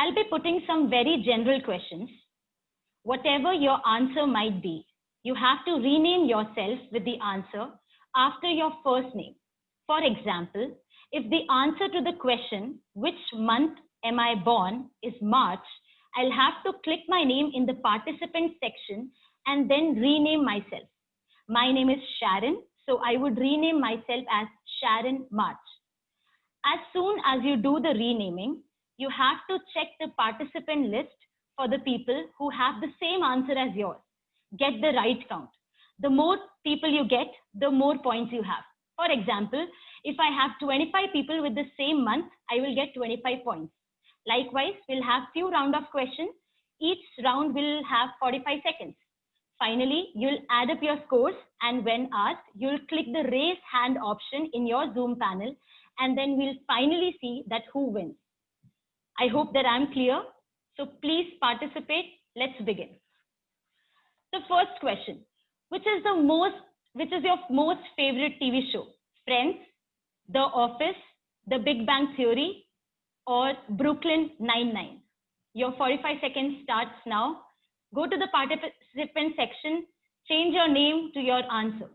I'll be putting some very general questions. Whatever your answer might be, you have to rename yourself with the answer after your first name. For example, if the answer to the question, which month am I born, is March, I'll have to click my name in the participant section and then rename myself. My name is Sharon, so I would rename myself as Sharon March. As soon as you do the renaming, you have to check the participant list for the people who have the same answer as yours. Get the right count. The more people you get, the more points you have. For example, if I have 25 people with the same month, I will get 25 points. Likewise, we'll have few round of questions. Each round will have 45 seconds. Finally, you'll add up your scores, and when asked, you'll click the raise hand option in your Zoom panel, and then we'll finally see that who wins. I hope that I'm clear. So please participate. Let's begin. The first question, which is your most favorite TV show? Friends, The Office, The Big Bang Theory, or Brooklyn Nine-Nine? Your 45 seconds starts now. Go to the participant section, change your name to your answer.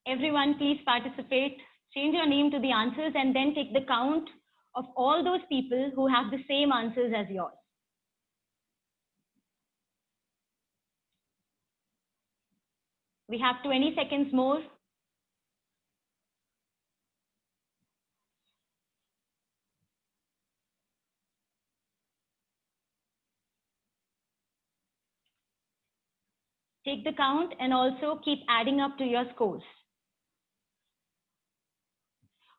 Everyone, please participate. Change your name to the answers and then take the count of all those people who have the same answers as yours. We have 20 seconds more. Take the count and also keep adding up to your scores.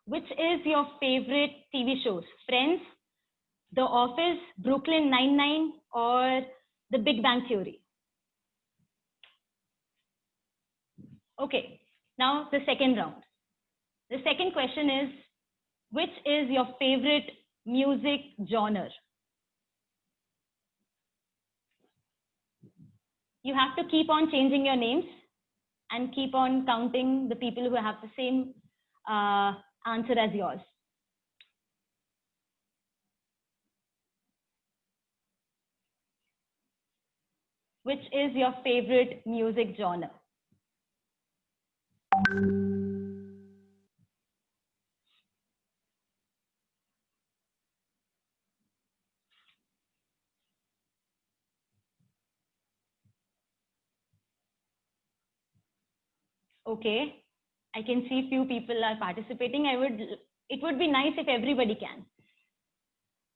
Which is your favorite TV shows? Friends, The Office, Brooklyn Nine-Nine, or The Big Bang Theory? Okay, now the second round. The second question is, which is your favorite music genre? You have to keep on changing your names and keep on counting the people who have the same answer as yours. Which is your favorite music genre? Okay, I can see few people are participating. It would be nice if everybody can.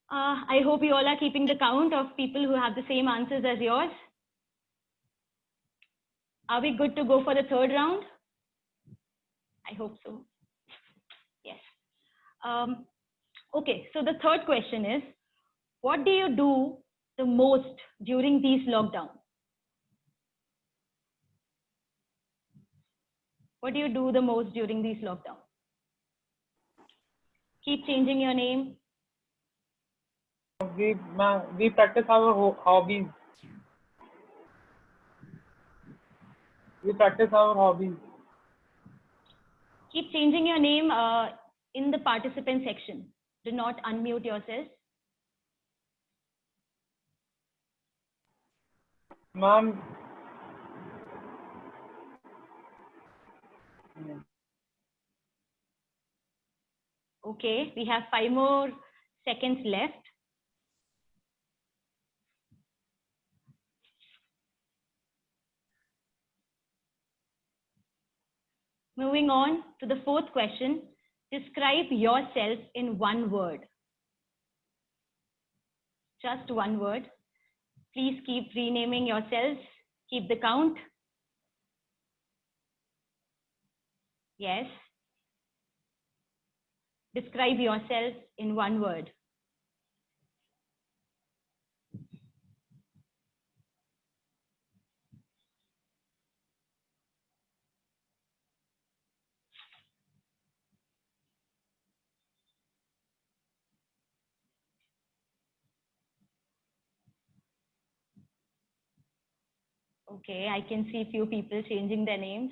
I hope you all are keeping the count of people who have the same answers as yours. Are we good to go for the third round? I hope so. Yes. Okay, so the third question is, what do you do the most during these lockdowns? What do you do the most during these lockdowns? Keep changing your name. We practice our hobbies. We practice our hobbies. Keep changing your name in the participant section. Do not unmute yourself. Ma'am. Okay, we have 5 more seconds left. Moving on to the fourth question. Describe yourself in one word. Just one word. Please keep renaming yourselves. Keep the count. Yes. Describe yourself in one word. Okay, I can see few people changing their names.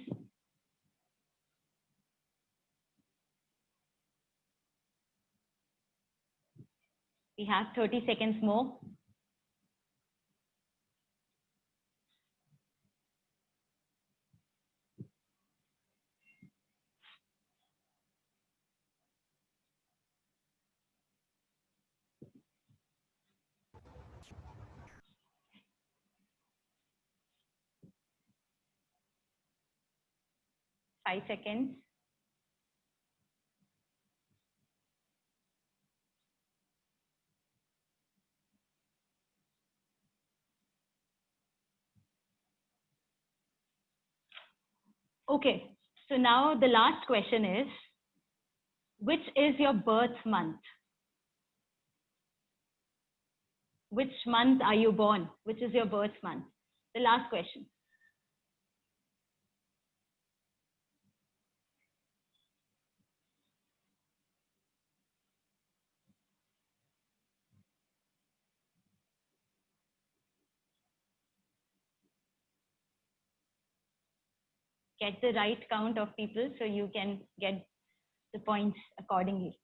We have 30 seconds more. Five seconds. Okay, so now the last question is, which is your birth month? Which month are you born? Which is your birth month? The last question. Get the right count of people so you can get the points accordingly.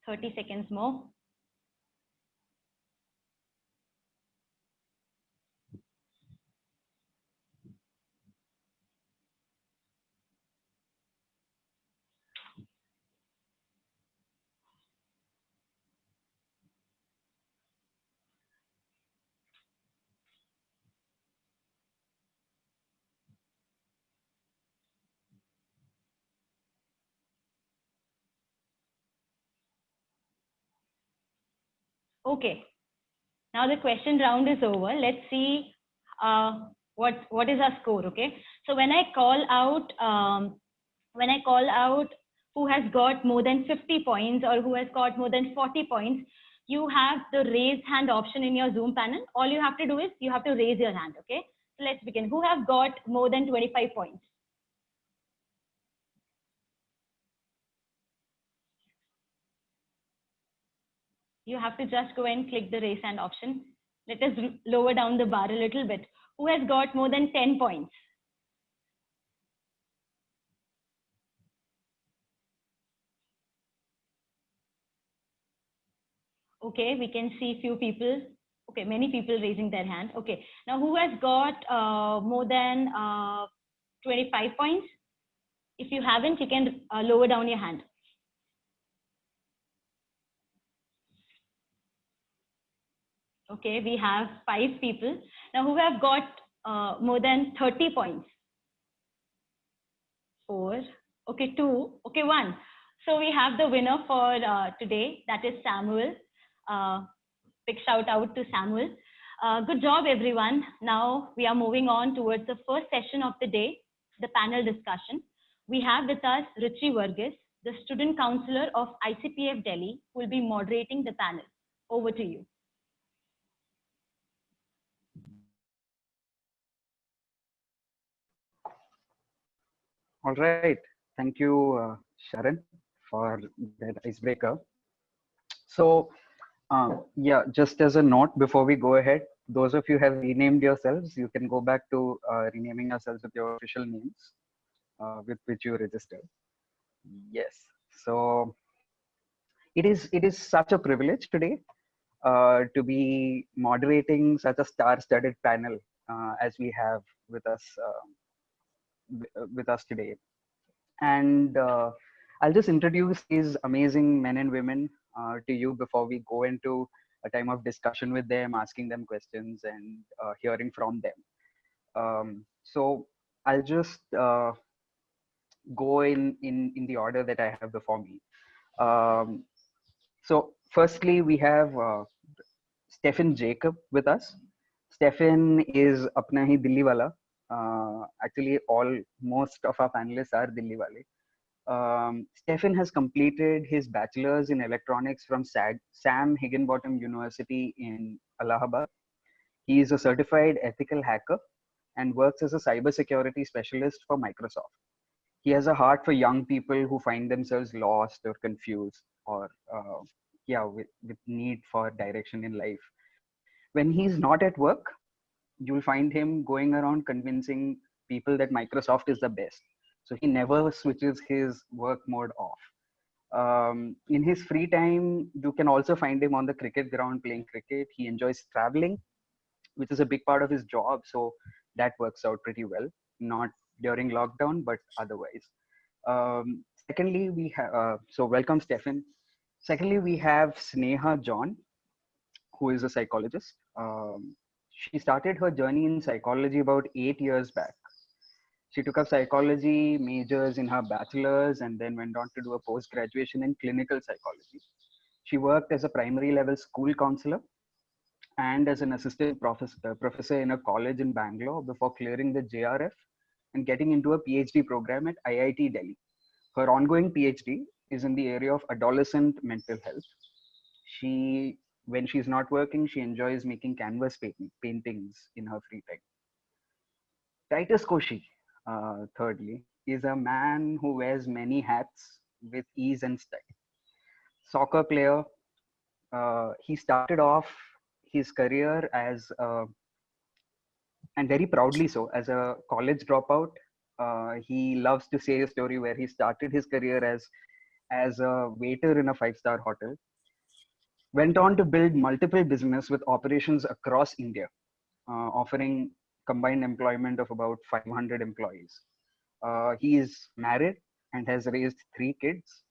Thirty seconds more. Okay, now the question round is over. Let's see what is our score. Okay, so when I call out who has got more than 50 points or who has got more than 40 points, you have the raise hand option in your Zoom panel. All you have to do is you have to raise your hand. Okay, so let's begin. Who have got more than 25 points? You have to just go and click the raise hand option. Let us lower down the bar a little bit. Who has got more than 10 points? Okay, we can see few people. Okay, many people raising their hand. Okay, now who has got more than 25 points? If you haven't, you can lower down your hand. Okay, we have 5 people. Now who have got more than 30 points? 4. Okay, 2. Okay, 1. So we have the winner for today. That is Samuel. Big shout out to Samuel. Good job, everyone. Now we are moving on towards the first session of the day, the panel discussion. We have with us Ruchi Varghese, the student counselor of ICPF Delhi, who will be moderating the panel. Over to you. All right. Thank you, Sharon, for that icebreaker. So, yeah, just as a note before we go ahead, those of you have renamed yourselves, you can go back to renaming yourselves with your official names with which you registered. Yes. So it is such a privilege today to be moderating such a star-studded panel as we have with us today. And I'll just introduce these amazing men and women to you before we go into a time of discussion with them, asking them questions and hearing from them. So I'll just go in the order that I have before me. So firstly, we have Stephen Jacob with us. Stephen is apna hi Delhi wala. Actually, most of our panelists are Delhi wale. Stephen has completed his bachelor's in electronics from Sam Higginbottom University in Allahabad. He is a certified ethical hacker and works as a cybersecurity specialist for Microsoft. He has a heart for young people who find themselves lost or confused, or with need for direction in life. When he's not at work, you'll find him going around convincing people that Microsoft is the best. So he never switches his work mode off. In his free time, you can also find him on the cricket ground playing cricket. He enjoys traveling, which is a big part of his job. So that works out pretty well, not during lockdown, but otherwise. Secondly, we have, so welcome, Stefan. Secondly, we have Sneha John, who is a psychologist. She started her journey in psychology about 8 years back. She took up psychology majors in her bachelor's and then went on to do a post graduation in clinical psychology. She worked as a primary level school counselor and as an assistant professor in a college in Bangalore before clearing the JRF and getting into a PhD program at IIT Delhi. Her ongoing PhD is in the area of adolescent mental health. When she's not working, she enjoys making canvas paintings in her free time. Titus Koshi, thirdly, is a man who wears many hats with ease and style. Soccer player, he started off his career and very proudly so, as a college dropout. He loves to say a story where he started his career as a waiter in a five-star hotel, went on to build multiple business with operations across India, offering combined employment of about 500 employees. He is married and has raised 3 kids.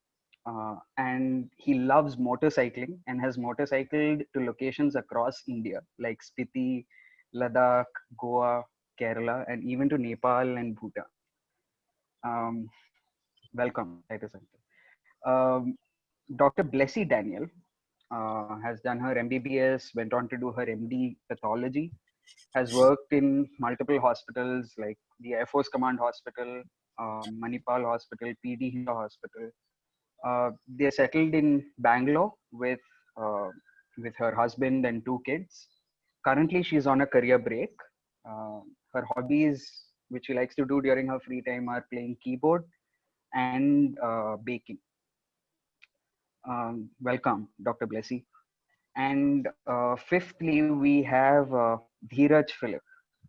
And he loves motorcycling and has motorcycled to locations across India like Spiti, Ladakh, Goa, Kerala, and even to Nepal and Bhutan. Welcome, Titus Uncle. Dr. Blessy Daniel has done her MBBS, went on to do her MD pathology, has worked in multiple hospitals like the Air Force Command Hospital, Manipal Hospital, PD Hinda Hospital. They're settled in Bangalore with her husband and 2 kids. Currently, she's on a career break. Her hobbies, which she likes to do during her free time, are playing keyboard and baking. Welcome, Dr. Blessy. And fifthly, we have Dheeraj Philip.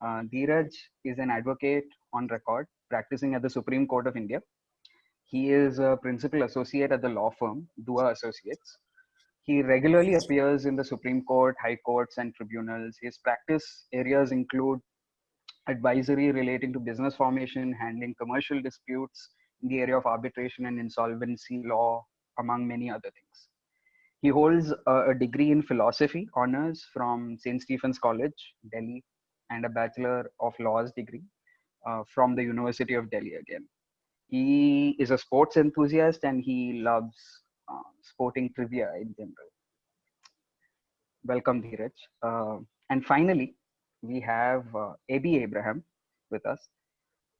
Dheeraj is an advocate on record, practicing at the Supreme Court of India. He is a principal associate at the law firm, Dua Associates. He regularly appears in the Supreme Court, High Courts, and tribunals. His practice areas include advisory relating to business formation, handling commercial disputes in the area of arbitration and insolvency law, among many other things. He holds a degree in philosophy honors from St. Stephen's College, Delhi, and a Bachelor of Laws degree from the University of Delhi again. He is a sports enthusiast and he loves sporting trivia in general. Welcome, Dheeraj. And finally, we have AB Abraham with us.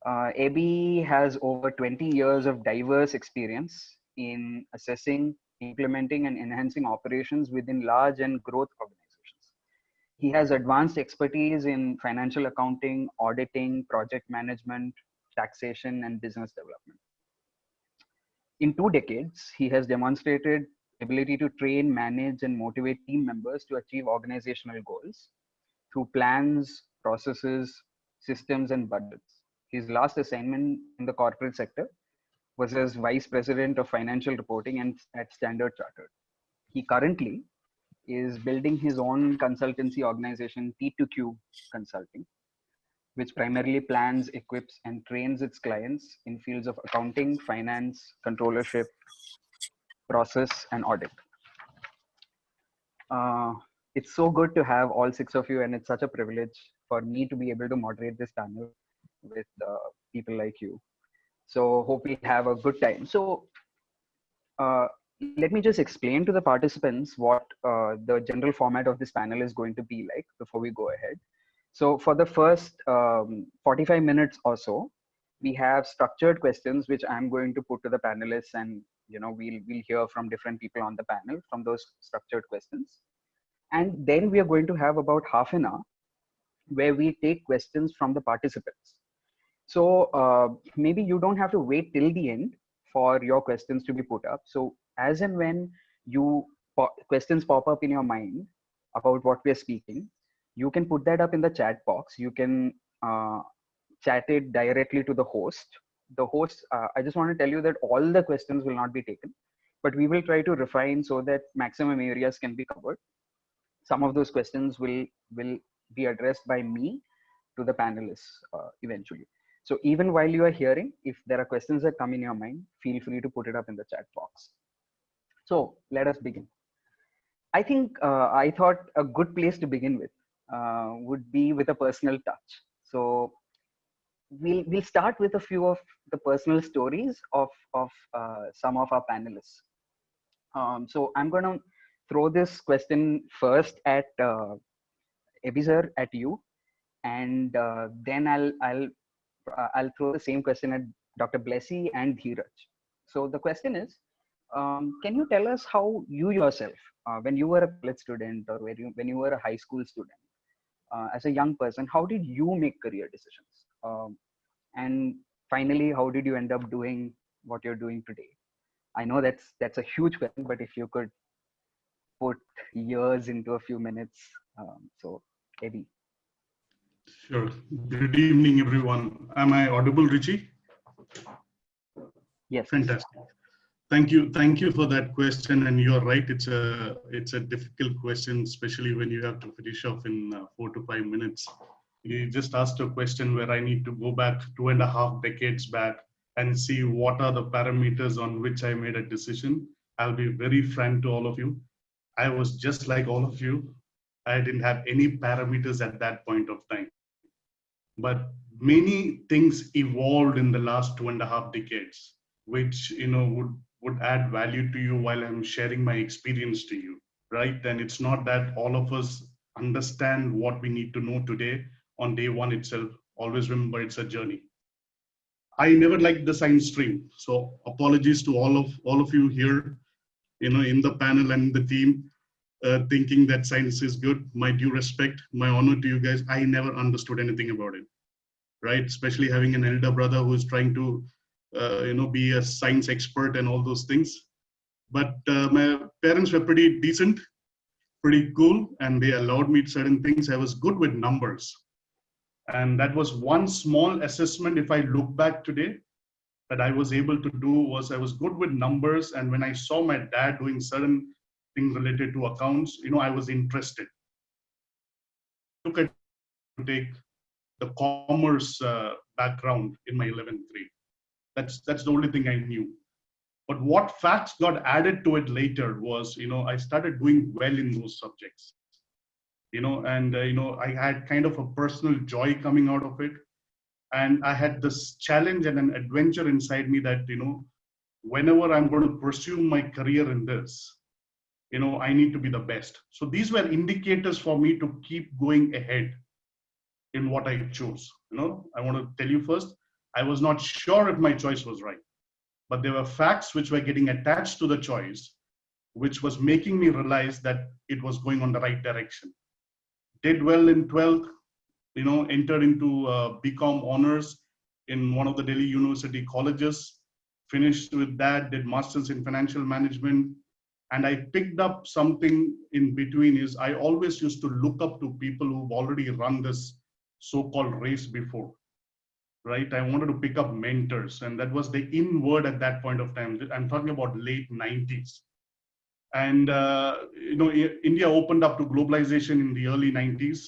AB has over 20 years of diverse experience in assessing, implementing, and enhancing operations within large and growth organizations. He has advanced expertise in financial accounting, auditing, project management, taxation, and business development. In 2 decades, he has demonstrated ability to train, manage, and motivate team members to achieve organizational goals through plans, processes, systems, and budgets. His last assignment in the corporate sector was as Vice President of Financial Reporting and at Standard Chartered. He currently is building his own consultancy organization, T2Q Consulting, which primarily plans, equips, and trains its clients in fields of accounting, finance, controllership, process, and audit. It's so good to have all 6 of you, and it's such a privilege for me to be able to moderate this panel with people like you. So hope we have a good time. So let me just explain to the participants what the general format of this panel is going to be like before we go ahead. So for the first 45 minutes or so, we have structured questions which I'm going to put to the panelists, and we'll hear from different people on the panel from those structured questions. And then we are going to have about half an hour where we take questions from the participants. So maybe you don't have to wait till the end for your questions to be put up. So as and when questions pop up in your mind about what we're speaking, you can put that up in the chat box. You can chat it directly to the host. The host, I just want to tell you that all the questions will not be taken, but we will try to refine so that maximum areas can be covered. Some of those questions will be addressed by me to the panelists eventually. So even while you are hearing, if there are questions that come in your mind, feel free to put it up in the chat box. So let us begin. I think I thought a good place to begin with would be with a personal touch. So we'll start with a few of the personal stories of some of our panelists. So I'm going to throw this question first at Abhi at you, and then I'll throw the same question at Dr. Blessy and Dheeraj. So the question is, can you tell us how you yourself, when you were a college student or when you were a high school student, as a young person, how did you make career decisions? And finally, how did you end up doing what you're doing today? I know that's a huge question, but if you could put years into a few minutes. So, Abhi. Sure. Good evening, everyone. Am I audible, Richie? Yes. Fantastic. Thank you for that question. And you're right. It's a difficult question, especially when you have to finish off in 4 to 5 minutes. You just asked a question where I need to go back 2.5 decades back and see what are the parameters on which I made a decision. I'll be very frank to all of you. I was just like all of you. I didn't have any parameters at that point of time. But many things evolved in the last 2.5 decades, which would add value to you while I'm sharing my experience to you, right? And it's not that all of us understand what we need to know today on day one itself. Always remember it's a journey. I never liked the science stream, so apologies to all of you here, in the panel and the team, thinking that science is good. My due respect, my honor to you guys. I never understood anything about it, right? Especially having an elder brother who is trying to, be a science expert and all those things. But my parents were pretty decent, pretty cool, and they allowed me certain things. I was good with numbers. And that was one small assessment, if I look back today, that I was able to do was I was good with numbers. And when I saw my dad doing certain things related to accounts, I was interested. Look at to take the commerce background in my 11th grade. That's the only thing I knew. But what facts got added to it later was, I started doing well in those subjects, and I had kind of a personal joy coming out of it. And I had this challenge and an adventure inside me that, whenever I'm going to pursue my career in this, I need to be the best. So these were indicators for me to keep going ahead in what I chose. I want to tell you first, I was not sure if my choice was right, but there were facts which were getting attached to the choice, which was making me realize that it was going on the right direction. Did well in 12th, entered into BCom honors in one of the Delhi University colleges, finished with that, did masters in financial management. And I picked up something in between is I always used to look up to people who've already run this so-called race before, right? I wanted to pick up mentors, and that was the in word at that point of time. I'm talking about late 90s. And, India opened up to globalization in the early 90s,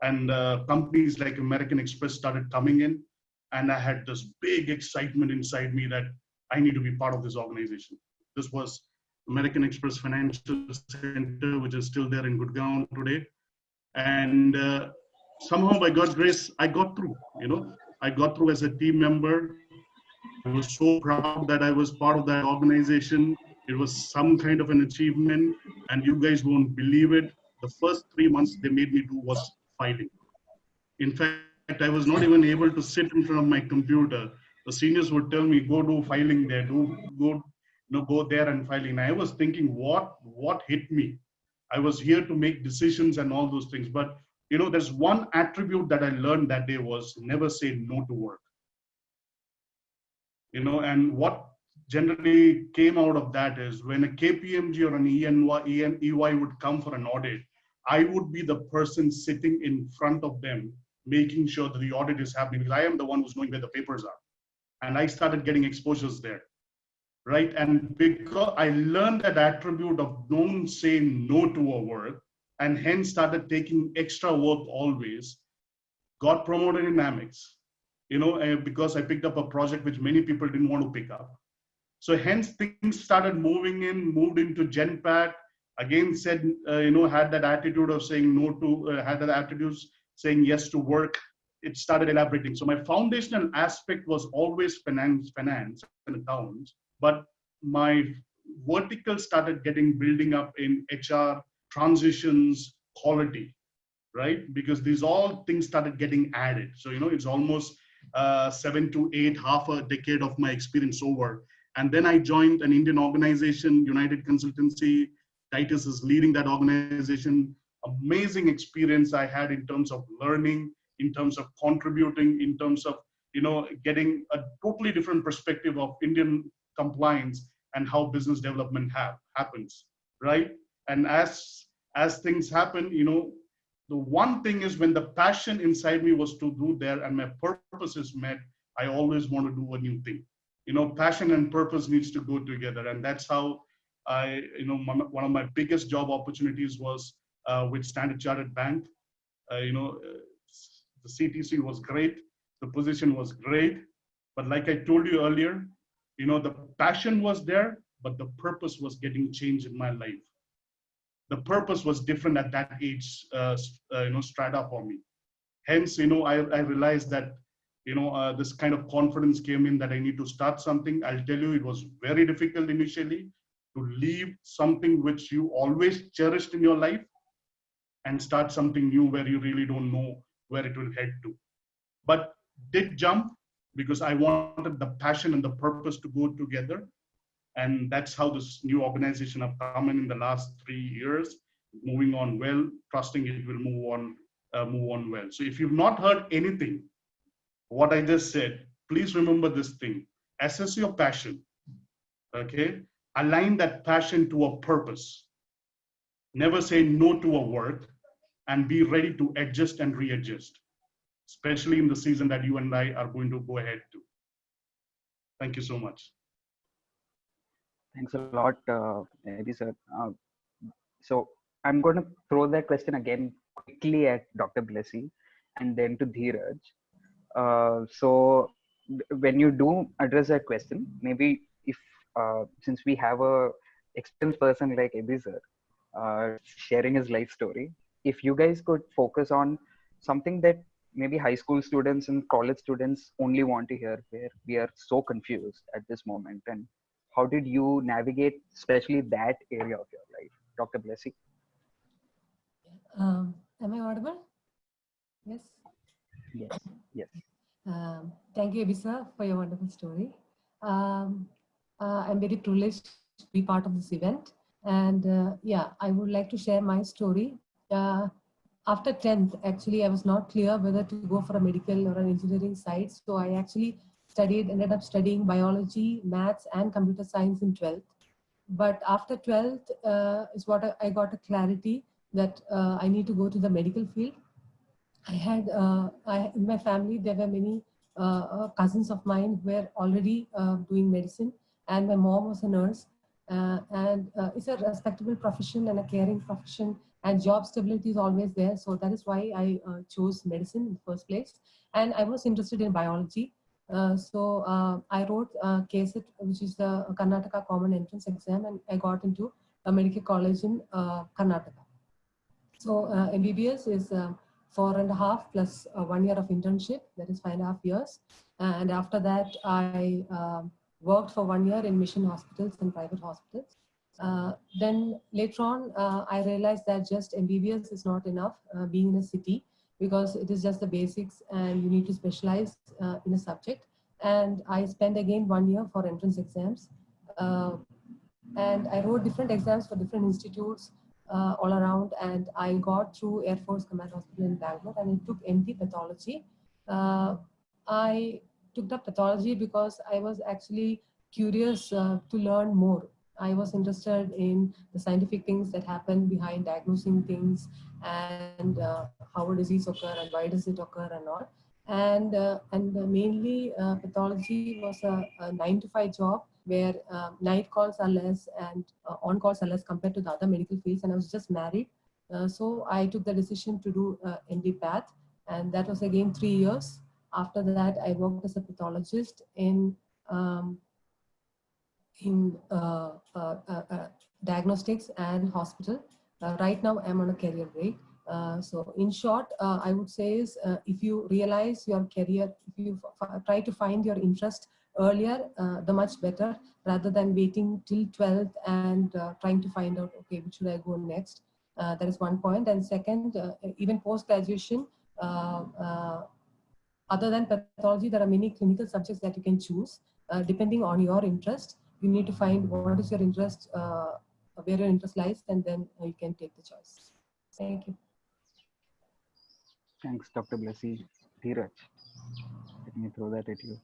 and companies like American Express started coming in. And I had this big excitement inside me that I need to be part of this organization. This was American Express Financial Center, which is still there in Gurgaon today. And somehow by God's grace, I got through, I got through as a team member. I was so proud that I was part of that organization. It was some kind of an achievement, and you guys won't believe it. The first 3 months they made me do was filing. In fact, I was not even able to sit in front of my computer. The seniors would tell me, go do filing there, go there and filing. And I was thinking, what hit me? I was here to make decisions and all those things. But there's one attribute that I learned that day was never say no to work. And what generally came out of that is when a KPMG or an EY would come for an audit, I would be the person sitting in front of them, making sure that the audit is happening, because I am the one who's knowing where the papers are. And I started getting exposures there, right? And because I learned that attribute of don't say no to a work, and hence started taking extra work always, got promoted in Amex, because I picked up a project which many people didn't want to pick up. So hence things started moved into Genpact, again said, had that attitude of saying no to, had that attitude saying yes to work. It started elaborating. So my foundational aspect was always finance and accounts, but my vertical started building up in HR, transitions, quality, right? Because these all things started getting added. So, it's almost 7 to 8, half a decade of my experience over. And then I joined an Indian organization, United Consultancy. Titus is leading that organization. Amazing experience I had in terms of learning, in terms of contributing, in terms of, getting a totally different perspective of Indian compliance and how business development happens, right? And as things happen, the one thing is when the passion inside me was to do there and my purpose is met, I always want to do a new thing. Passion and purpose needs to go together. And that's how one of my biggest job opportunities was with Standard Chartered Bank. The CTC was great. The position was great. But like I told you earlier, the passion was there, but the purpose was getting changed in my life. The purpose was different at that age, strata for me. Hence, I realized that, this kind of confidence came in that I need to start something. I'll tell you, it was very difficult initially to leave something which you always cherished in your life and start something new where you really don't know where it will head to. But did jump because I wanted the passion and the purpose to go together. And that's how this new organization have come in the last 3 years, moving on well, trusting it will move on well. So if you've not heard anything, what I just said, please remember this thing. Assess your passion, okay? Align that passion to a purpose. Never say no to a work, and be ready to adjust and readjust, especially in the season that you and I are going to go ahead to. Thank you so much. Thanks a lot, Eddie sir. So I'm going to throw that question again quickly at Dr. Blessy and then to Dheeraj. So when you do address that question, maybe if since we have a experienced person like Eddie sir sharing his life story, if you guys could focus on something that maybe high school students and college students only want to hear, where we are so confused at this moment, and how did you navigate especially that area of your life, Dr. Blessy? Am I audible? Yes. Yes. Yes. Thank you, Ebisa, for your wonderful story. I'm very privileged to be part of this event. And yeah, I would like to share my story. After 10th, actually, I was not clear whether to go for a medical or an engineering side. So I actually ended up studying biology, maths, and computer science in 12th. But after 12th is what I got a clarity that I need to go to the medical field. I had, in my family, there were many cousins of mine who were already doing medicine, and my mom was a nurse. And it's a respectable profession and a caring profession, and job stability is always there. So that is why I chose medicine in the first place. And I was interested in biology. So I wrote KSET, which is the Karnataka Common Entrance Exam, and I got into a medical college in Karnataka. So MBBS is 4.5 plus 1 year of internship, that is 5.5 years. And after that, I worked for 1 year in mission hospitals and private hospitals. Then later on, I realized that just MBBS is not enough being in a city, because it is just the basics and you need to specialize in a subject. And I spent again 1 year for entrance exams. And I wrote different exams for different institutes all around, and I got through Air Force Command Hospital in Bangalore, and it took MD pathology. I took the pathology because I was actually curious to learn more. I was interested in the scientific things that happen behind diagnosing things, and how a disease occur and why does it occur and all. And mainly pathology was a 9 to 5 job where night calls are less and on calls are less compared to the other medical fields. And I was just married. So I took the decision to do MD Path, and that was again 3 years. After that, I worked as a pathologist um, in diagnostics and hospital. Right now, I'm on a career break. So in short, I would say is if you realize your career, if you try to find your interest earlier, the much better, rather than waiting till 12th and trying to find out, okay, which should I go next? That is one point. And second, even post-graduation, other than pathology, there are many clinical subjects that you can choose depending on your interest. You need to find what is your interest, where your interest lies, and then you can take the choice. Thank you. Thanks, Dr. Blessy. Dheeraj, let me throw that at you.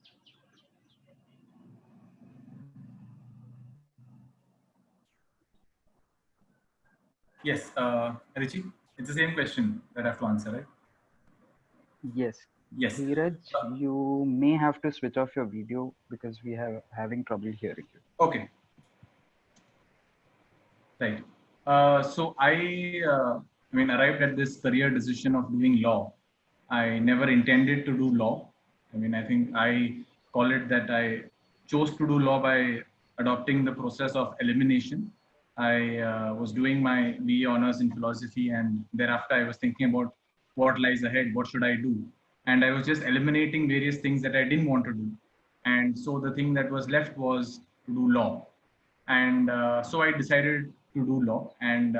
Yes, Richi, it's the same question that I have to answer, right? Yes. Yes. Dheeraj, you may have to switch off your video because we are having trouble hearing you. Okay. Right. So I arrived at this career decision of doing law. I never intended to do law. I think I call it that I chose to do law by adopting the process of elimination. I was doing my BA honors in philosophy, and thereafter I was thinking about what lies ahead, what should I do? And I was just eliminating various things that I didn't want to do. And so the thing that was left was to do law. And so I decided to do law. And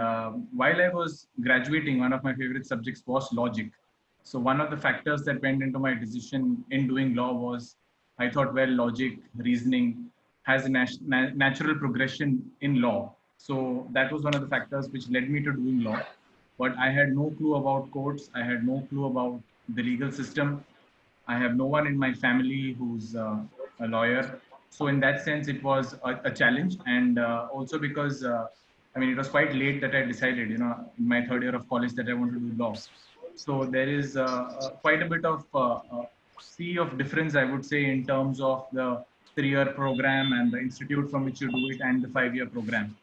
while I was graduating, one of my favorite subjects was logic. So one of the factors that went into my decision in doing law was I thought, well, logic, reasoning has a natural progression in law. So that was one of the factors which led me to doing law. But I had no clue about courts. I had no clue about the legal system. I have no one in my family who's a lawyer. So in that sense, it was a challenge. And also because, it was quite late that I decided, in my third year of college that I want to do law. So there is quite a bit of sea of difference, I would say, in terms of the 3-year program and the institute from which you do it and the 5-year program.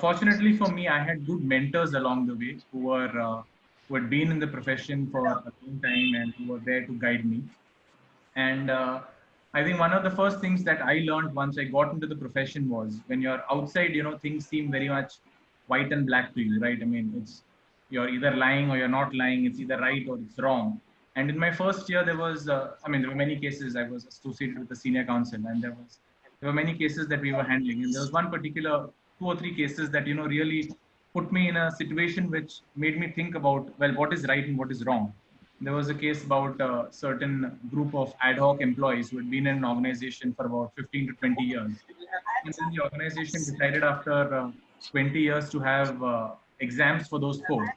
Fortunately for me, I had good mentors along the way who had been in the profession for a long time and who were there to guide me. And I think one of the first things that I learned once I got into the profession was when you're outside, things seem very much white and black to you, right? You're either lying or you're not lying. It's either right or it's wrong. And in my first year, there were many cases. I was associated with the senior counsel, and there were many cases that we were handling. And there was one particular 2 or 3 cases that, really put me in a situation which made me think about, well, what is right and what is wrong. There was a case about a certain group of ad hoc employees who had been in an organization for about 15 to 20 years. And then the organization decided after 20 years to have exams for those posts.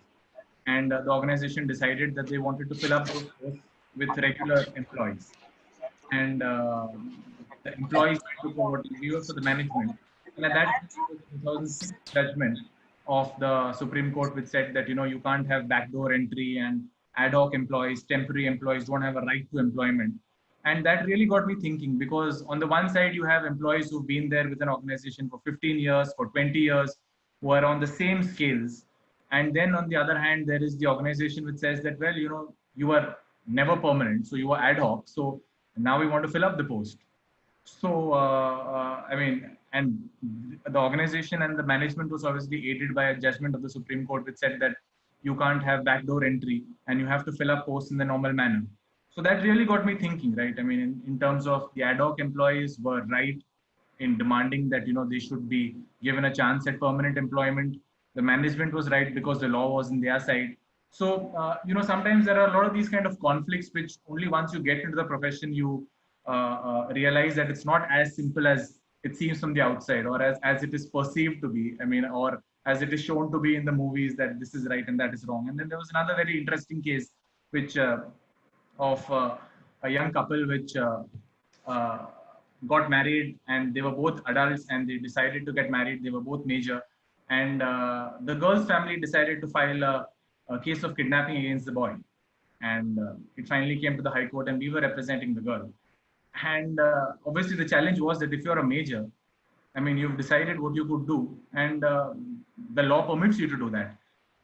And the organization decided that they wanted to fill up those posts with regular employees. And the employees took over the view for the management. And at that was the 2006 judgment of the Supreme Court, which said that, you can't have backdoor entry and ad hoc employees, temporary employees don't have a right to employment. And that really got me thinking, because on the one side, you have employees who've been there with an organization for 15 years, for 20 years, who are on the same scales. And then on the other hand, there is the organization which says that, well, you are never permanent, so you are ad hoc. So now we want to fill up the post. So, and the organization and the management was obviously aided by a judgment of the Supreme Court, which said that you can't have backdoor entry and you have to fill up posts in the normal manner. So that really got me thinking, right? In terms of the ad hoc employees were right in demanding that, they should be given a chance at permanent employment. The management was right because the law was in their side. So, sometimes there are a lot of these kind of conflicts, which only once you get into the profession, you realize that it's not as simple as it seems from the outside, or as it is perceived to be. Or as it is shown to be in the movies, that this is right and that is wrong. And then there was another very interesting case, which of a young couple which uh, got married, and they were both adults and they decided to get married. They were both major. And the girl's family decided to file a case of kidnapping against the boy. And it finally came to the High Court, and we were representing the girl. And obviously, the challenge was that if you're a major, I mean, you've decided what you could do, and the law permits you to do that.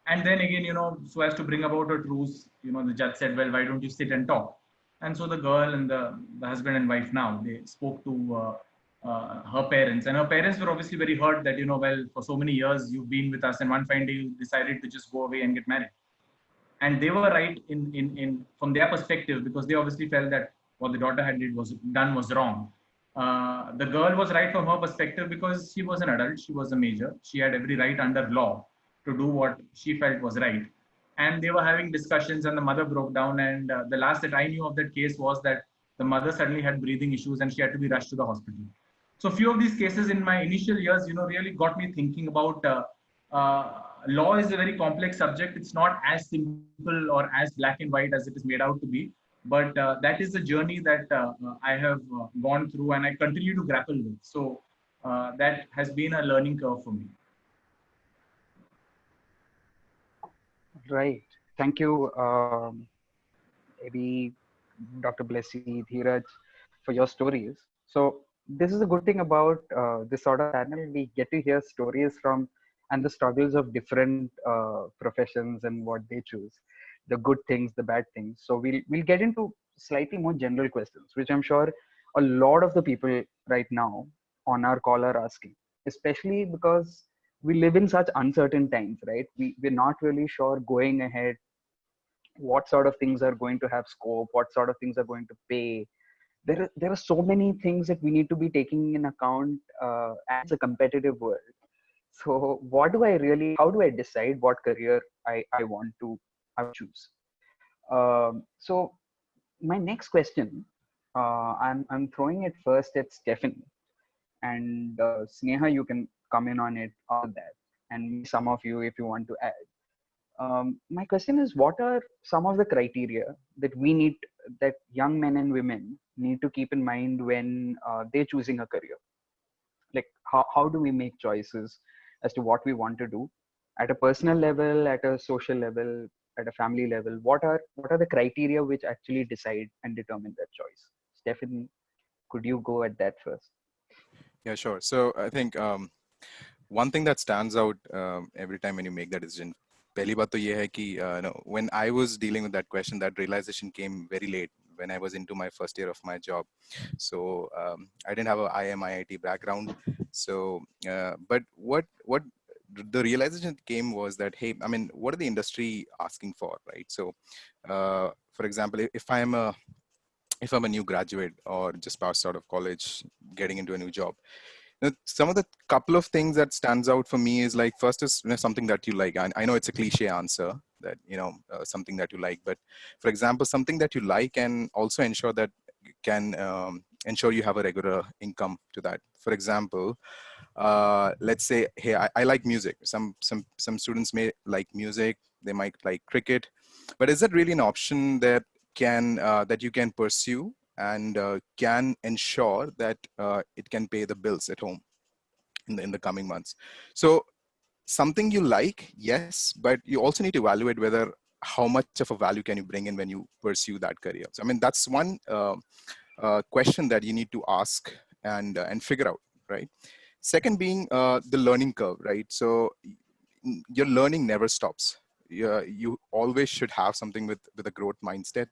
And then again, so as to bring about a truce, the judge said, well, why don't you sit and talk? And so the girl and the husband and wife now, they spoke to her parents. And her parents were obviously very hurt that, well, for so many years you've been with us, and one fine day you decided to just go away and get married. And they were right in from their perspective, because they obviously felt that what the daughter had done was wrong. The girl was right from her perspective because she was an adult, she was a major, she had every right under law to do what she felt was right. And they were having discussions, and the mother broke down. And the last that I knew of that case was that the mother suddenly had breathing issues and she had to be rushed to the hospital. So a few of these cases in my initial years, really got me thinking about law is a very complex subject. It's not as simple or as black and white as it is made out to be. But that is the journey that I have gone through and I continue to grapple with. So that has been a learning curve for me. Right. Thank you, maybe Dr. Blessy, Dheeraj, for your stories. So this is a good thing about this sort of channel. We get to hear stories from and the struggles of different professions and what they choose, the good things, the bad things. So we'll get into slightly more general questions, which I'm sure a lot of the people right now on our call are asking, especially because we live in such uncertain times, right? We're not really sure going ahead what sort of things are going to have scope, what sort of things are going to pay. There are so many things that we need to be taking in account as a competitive world. So how do I decide what career I want to choose? So my next question, I'm throwing it first at Stephanie, and Sneha, you can come in on it on that, and some of you if you want to add. My question is, what are some of the criteria that young men and women need to keep in mind when they're choosing a career? Like how do we make choices as to what we want to do at a personal level, at a social level, at a family level? What are the criteria which actually decide and determine that choice? Stephen, could you go at that first? Yeah, sure. So I think one thing that stands out every time when you make that decision, पहली बात तो ये है कि when I was dealing with that question, that realization came very late when I was into my first year of my job. So I didn't have a IIT background. So, but what the realization came was that, hey, I mean, what are the industry asking for, right? So, for example, if I'm a new graduate or just passed out of college, getting into a new job, some of the couple of things that stands out for me is like, first is something that you like. I know it's a cliche answer that, something that you like, but for example, something that you like and also ensure that can ensure you have a regular income to that. For example, let's say, hey, I like music. Some students may like music, they might like cricket, but is that really an option that that you can pursue and can ensure that it can pay the bills at home in the coming months? So something you like, yes, but you also need to evaluate whether how much of a value can you bring in when you pursue that career. So I mean, that's one question that you need to ask and figure out, right? Second being the learning curve, right? So your learning never stops. You always should have something with a growth mindset.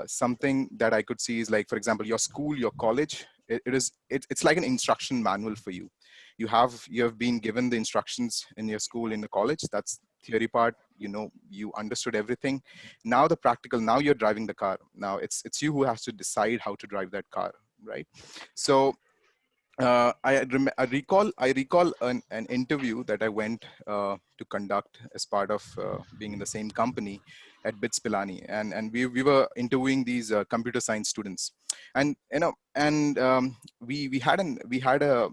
Something that I could see is like, for example, your school, your college, it's like an instruction manual for you. You have been given the instructions in your school, in the college. That's theory part. You understood everything. Now the practical. Now you're driving the car. Now it's you who has to decide how to drive that car, right? So I recall an interview that I went to conduct as part of being in the same company at BITS Pilani, and we were interviewing these computer science students. And we had a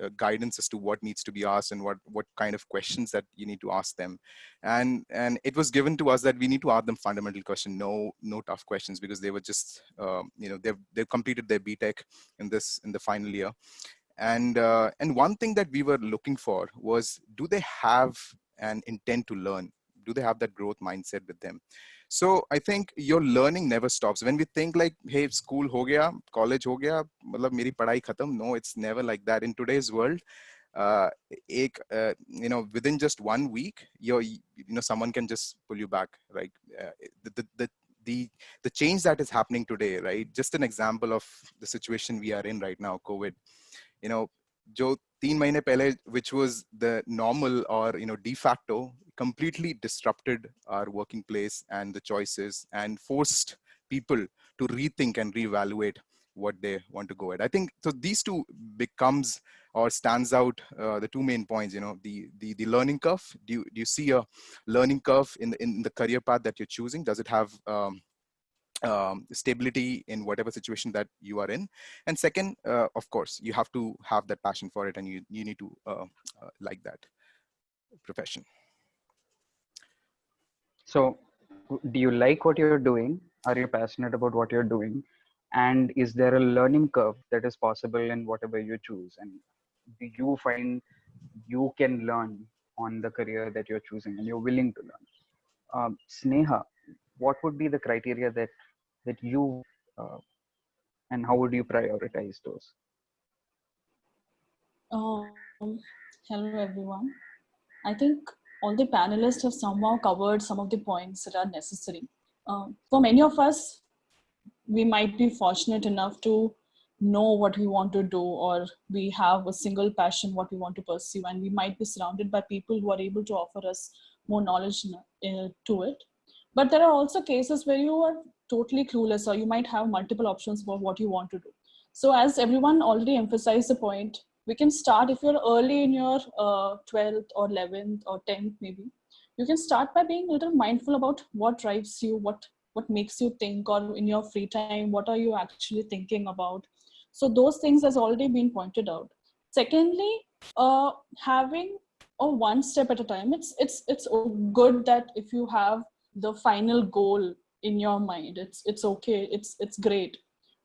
a guidance as to what needs to be asked and what kind of questions that you need to ask them, and it was given to us that we need to ask them fundamental question, no tough questions, because they were just they've completed their BTech in the final year. And one thing that we were looking for was, do they have an intent to learn? Do they have that growth mindset with them? So I think your learning never stops. When we think like, hey, school ho gaya, college ho gaya, matlab meri padhai khatam. No, it's never like that. In today's world, within just 1 week, someone can just pull you back, right? The change that is happening today, right? Just an example of the situation we are in right now, COVID. जो 3 महीने पहले, which was the normal or de facto, completely disrupted our working place and the choices and forced people to rethink and reevaluate what they want to go at. I think so. These two becomes or stands out the two main points. The learning curve. Do you see a learning curve in the career path that you're choosing? Does it have stability in whatever situation that you are in? And second, of course, you have to have that passion for it, and you need to like that profession. So do you like what you're doing? Are you passionate about what you're doing? And is there a learning curve that is possible in whatever you choose? And do you find you can learn on the career that you're choosing and you're willing to learn? Sneha, what would be the criteria that you and how would you prioritize those? Hello everyone. I think all the panelists have somehow covered some of the points that are necessary. For many of us, we might be fortunate enough to know what we want to do, or we have a single passion what we want to pursue, and we might be surrounded by people who are able to offer us more knowledge to it. But there are also cases where you are totally clueless, or you might have multiple options about what you want to do. So as everyone already emphasized the point, we can start if you're early in your 12th or 11th or 10th maybe. You can start by being a little mindful about what drives you, what makes you think, or in your free time, what are you actually thinking about. So those things has already been pointed out. Secondly, having a one step at a time. It's good that if you have the final goal in your mind, it's okay, it's great.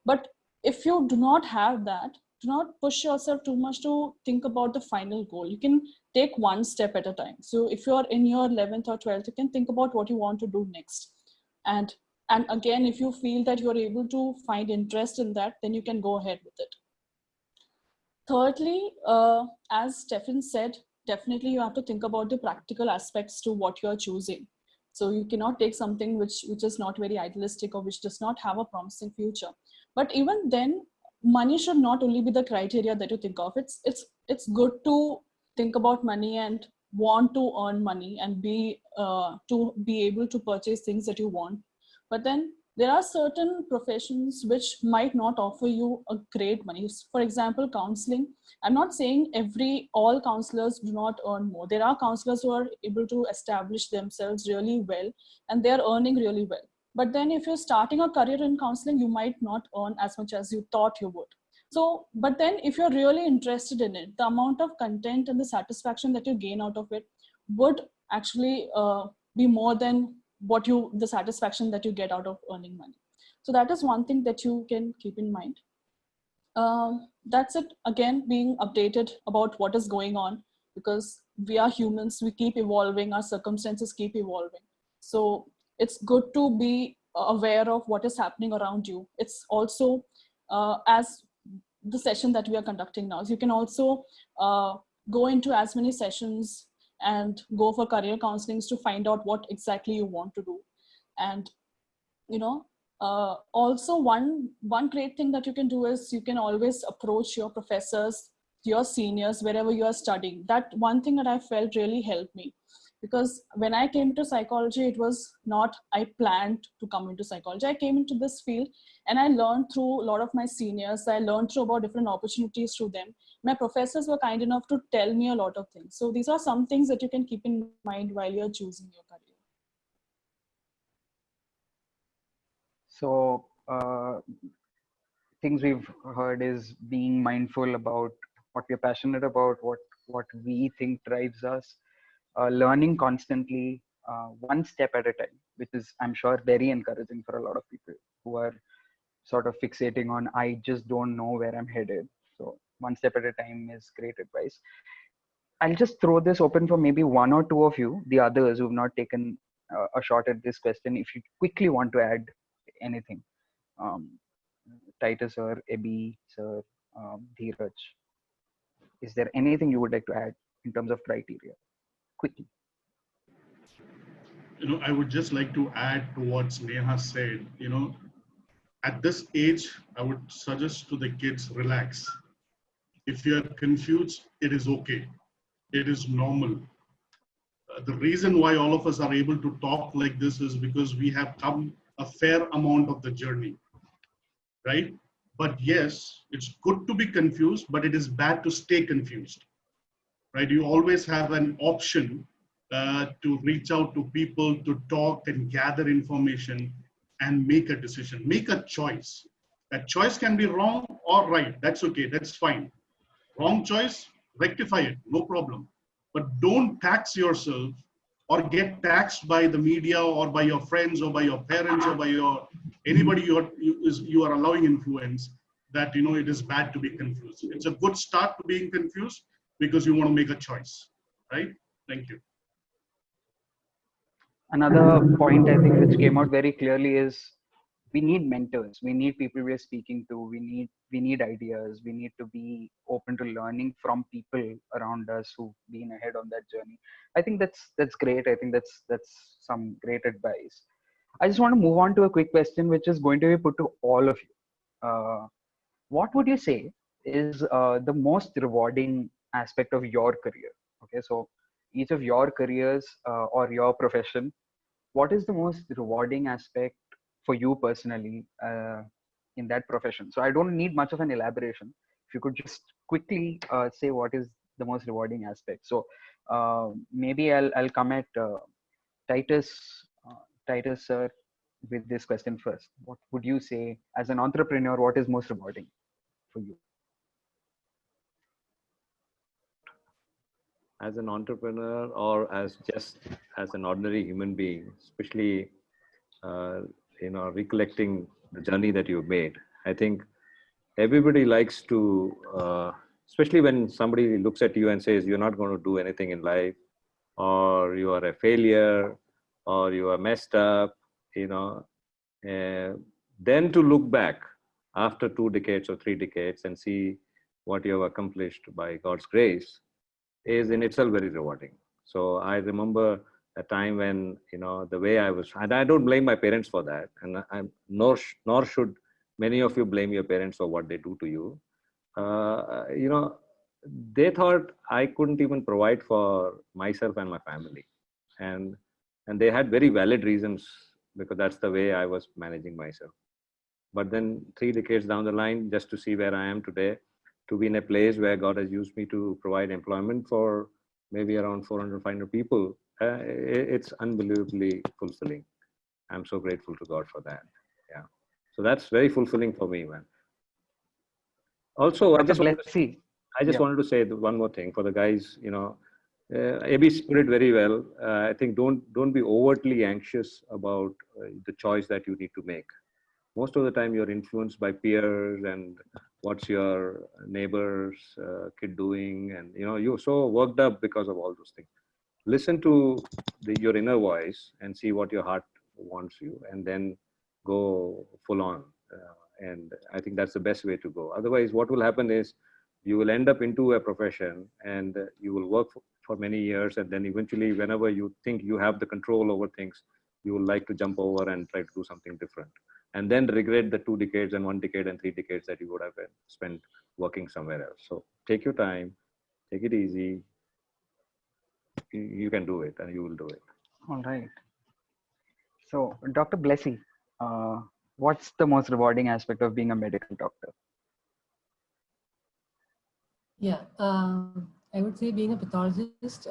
But if you do not have that, do not push yourself too much to think about the final goal. You can take one step at a time. So if you're in your 11th or 12th, you can think about what you want to do next. And again, if you feel that you're able to find interest in that, then you can go ahead with it. Thirdly, as Stefan said, definitely you have to think about the practical aspects to what you're choosing. So you cannot take something which is not very idealistic or which does not have a promising future. But even then, money should not only be the criteria that you think of. It's good to think about money and want to earn money and to be able to purchase things that you want. But then there are certain professions which might not offer you a great money. For example, counseling. I'm not saying all counselors do not earn more. There are counselors who are able to establish themselves really well and they're earning really well. But then if you're starting a career in counseling, you might not earn as much as you thought you would. So, but then if you're really interested in it, the amount of content and the satisfaction that you gain out of it would actually be more than the satisfaction that you get out of earning money. So that is one thing that you can keep in mind. That's it. Again, being updated about what is going on, because we are humans, we keep evolving, our circumstances keep evolving. So it's good to be aware of what is happening around you. It's also, as the session that we are conducting now, so you can also go into as many sessions and go for career counselings to find out what exactly you want to do. And also one great thing that you can do is you can always approach your professors, your seniors, wherever you are studying. That one thing that I felt really helped me, because when I came to psychology, it was not I planned to come into psychology. I came into this field and I learned through a lot of my seniors. I learned through about different opportunities through them. My professors were kind enough to tell me a lot of things. So these are some things that you can keep in mind while you're choosing your career. So things we've heard is being mindful about what we're passionate about, what we think drives us, learning constantly, one step at a time, which is, I'm sure, very encouraging for a lot of people who are sort of fixating on, I just don't know where I'm headed. So one step at a time is great advice. I'll just throw this open for maybe one or two of you, the others who've not taken a shot at this question. If you quickly want to add anything, um, Titus sir, Abhi sir, Dheeraj, is there anything you would like to add in terms of criteria? Quickly. I would just like to add to what Neha said. At this age, I would suggest to the kids, relax. If you are confused, it is okay. It is normal. The reason why all of us are able to talk like this is because we have come a fair amount of the journey, right? But yes, it's good to be confused, but it is bad to stay confused, right? You always have an option to reach out to people, to talk and gather information and make a decision, make a choice. That choice can be wrong or right. That's okay. That's fine. Wrong choice, rectify it. No problem. But don't tax yourself or get taxed by the media or by your friends or by your parents or by anybody you are allowing influence that it is bad to be confused. It's a good start to being confused because you want to make a choice, right? Thank you. Another point I think which came out very clearly is we need mentors. We need people we're speaking to. We need ideas. We need to be open to learning from people around us who've been ahead on that journey. I think that's great. I think that's some great advice. I just want to move on to a quick question, which is going to be put to all of you. What would you say is the most rewarding aspect of your career? Okay, so each of your careers or your profession, what is the most rewarding aspect for you personally in that profession? So I don't need much of an elaboration. If you could just quickly say what is the most rewarding aspect. So maybe I'll come at Titus sir with this question first. What would you say as an entrepreneur? What is most rewarding for you? As an entrepreneur or as an ordinary human being, especially recollecting the journey that you've made, I think everybody likes to, especially when somebody looks at you and says you're not going to do anything in life, or you are a failure, or you are messed up, then to look back after 2 decades or 3 decades and see what you have accomplished by God's grace is in itself very rewarding. So I remember a time when, the way I was, and I don't blame my parents for that, and nor should many of you blame your parents for what they do to you. They thought I couldn't even provide for myself and my family. And they had very valid reasons, because that's the way I was managing myself. But then 3 decades down the line, just to see where I am today, to be in a place where God has used me to provide employment for maybe around 400, 500 people, it's unbelievably fulfilling. I'm so grateful to God for that. Yeah. So that's very fulfilling for me, man. Also, I just wanted to say one more thing for the guys, Abhi put it very well. I think don't be overtly anxious about the choice that you need to make. Most of the time you're influenced by peers and what's your neighbor's kid doing, and you're so worked up because of all those things. Listen to your inner voice and see what your heart wants you, and then go full on. And I think that's the best way to go. Otherwise, what will happen is you will end up into a profession and you will work for many years, and then eventually, whenever you think you have the control over things, you will like to jump over and try to do something different, and then regret the 2 decades and 1 decade and 3 decades that you would have spent working somewhere else. So take your time, take it easy. You can do it, and you will do it. All right. So, Dr. Blessy, what's the most rewarding aspect of being a medical doctor? Yeah, I would say being a pathologist,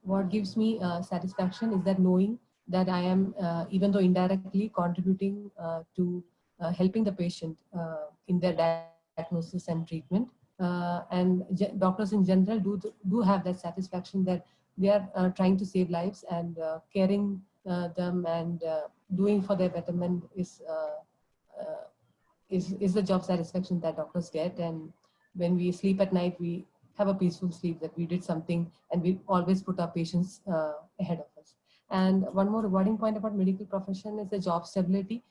what gives me satisfaction is that knowing that I am, even though indirectly, contributing to helping the patient in their diagnosis and treatment. And doctors in general do have that satisfaction that they are trying to save lives, and caring them and doing for their betterment is the job satisfaction that doctors get. And when we sleep at night, we have a peaceful sleep that we did something, and we always put our patients ahead of us. And one more rewarding point about medical profession is the job stability.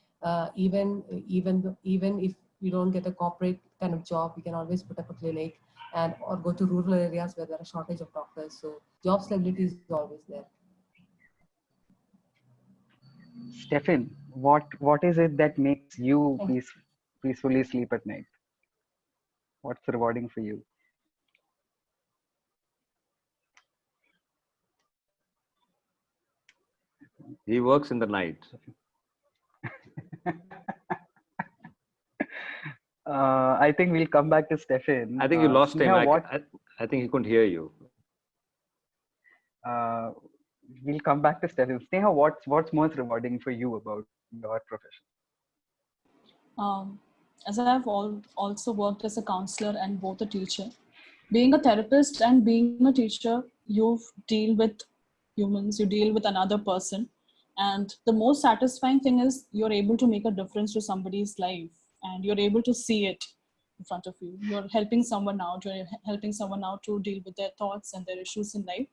Even if you don't get a corporate kind of job, you can always put up a clinic or go to rural areas where there are shortage of doctors. So job stability is always there. Stefan, what is it that makes you peacefully sleep at night? What's rewarding for you? He works in the night. I think we'll come back to Stefan. I think you lost him. Sneha, I think he couldn't hear you. We'll come back to Stefan. Sneha, what's most rewarding for you about your profession? As I have also worked as a counselor and both a teacher, being a therapist and being a teacher, you deal with humans, you deal with another person. And the most satisfying thing is you're able to make a difference to somebody's life, and you're able to see it in front of you. You're helping someone out, to deal with their thoughts and their issues in life.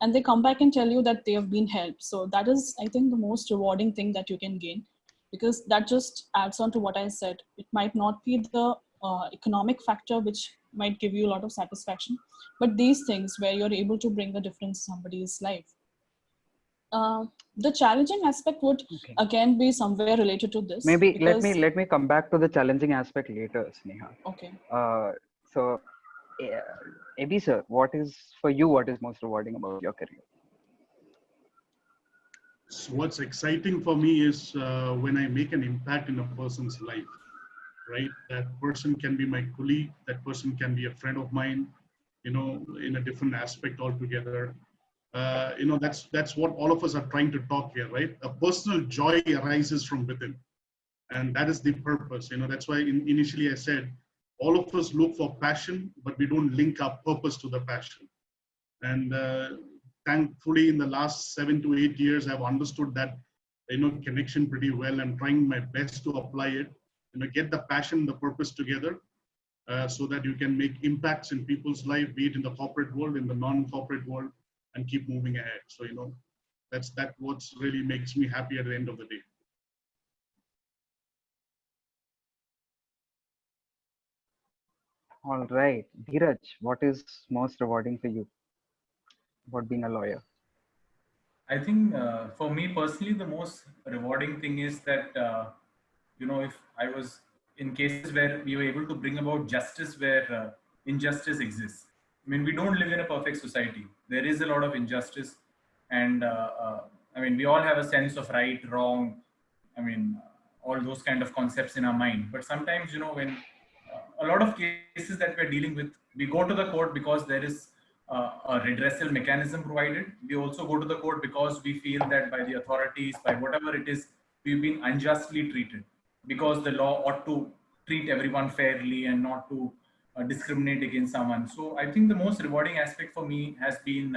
And they come back and tell you that they have been helped. So that is, I think, the most rewarding thing that you can gain, because that just adds on to what I said. It might not be the economic factor which might give you a lot of satisfaction, but these things where you're able to bring a difference in somebody's life. The challenging aspect would again be somewhere related to this. Maybe let me come back to the challenging aspect later, Sneha. Okay. So, Abhi sir, what is most rewarding about your career? So what's exciting for me is when I make an impact in a person's life, right? That person can be my colleague, that person can be a friend of mine, in a different aspect altogether. That's what all of us are trying to talk here, right? A personal joy arises from within, and that is the purpose. That's why initially I said all of us look for passion, but we don't link our purpose to the passion. And thankfully, in the last 7 to 8 years, I've understood that connection pretty well. I'm trying my best to apply it, get the passion, the purpose together, so that you can make impacts in people's life, be it in the corporate world, in the non-corporate world, and keep moving ahead. So, that's what's really makes me happy at the end of the day. All right. Dheeraj, what is most rewarding for you about being a lawyer? I think for me personally, the most rewarding thing is that, if I was in cases where we were able to bring about justice where injustice exists. I mean, we don't live in a perfect society. There is a lot of injustice. And we all have a sense of right, wrong, all those kind of concepts in our mind. But sometimes, when a lot of cases that we're dealing with, we go to the court because there is a redressal mechanism provided. We also go to the court because we feel that by the authorities, by whatever it is, we've been unjustly treated, because the law ought to treat everyone fairly and not to discriminate against someone. So I think the most rewarding aspect for me has been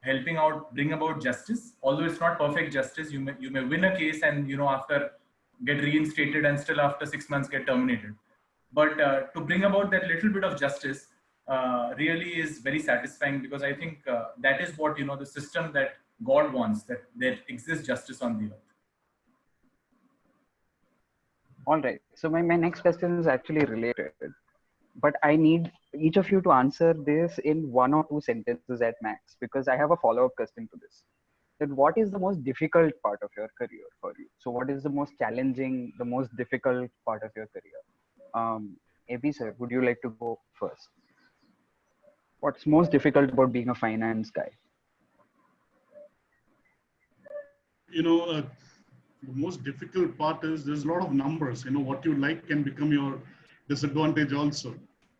helping out, bring about justice. Although it's not perfect justice, you may win a case and after get reinstated and still after 6 months get terminated. But to bring about that little bit of justice really is very satisfying, because I think that is what the system that God wants, that there exists justice on the earth. All right. So my next question is actually related, but I need each of you to answer this in 1 or 2 sentences at max, because I have a follow-up question to this. Then what is the most difficult part of your career for you? So what is the most challenging, the most difficult part of your career? Abhi sir, would you like to go first? What's most difficult about being a finance guy? The most difficult part is there's a lot of numbers. What you like can become your disadvantage also.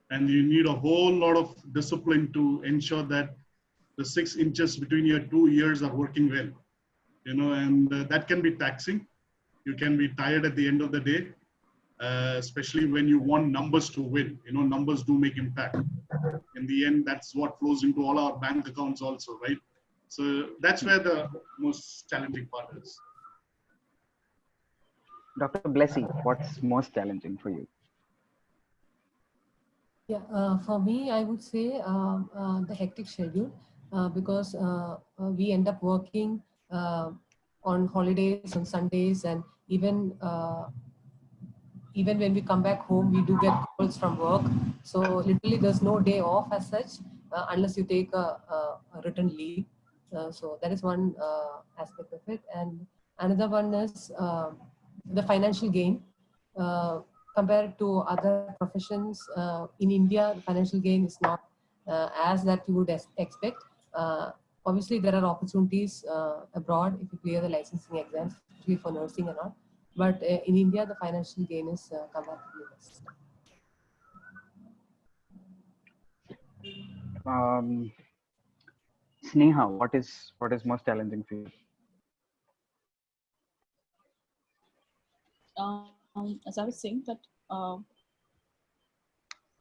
And you need a whole lot of discipline to ensure that the 6 inches between your 2 ears are working well. And that can be taxing. You can be tired at the end of the day. especially when you want numbers to win. Numbers do make impact. In the end, that's what flows into all our bank accounts also, right? So that's where the most challenging part is. Dr. Blessy, what's most challenging for you? Yeah, for me, I would say the hectic schedule because we end up working on holidays, on Sundays, and even when we come back home, we do get calls from work. So literally, there's no day off as such unless you take a written leave. So that is one aspect of it, and another one is the financial gain. Compared to other professions in India, the financial gain is not as that you would expect. Obviously, there are opportunities abroad if you clear the licensing exams, especially for nursing and all. But in India, the financial gain is comparatively less. Sneha, what is most challenging for you? As I was saying that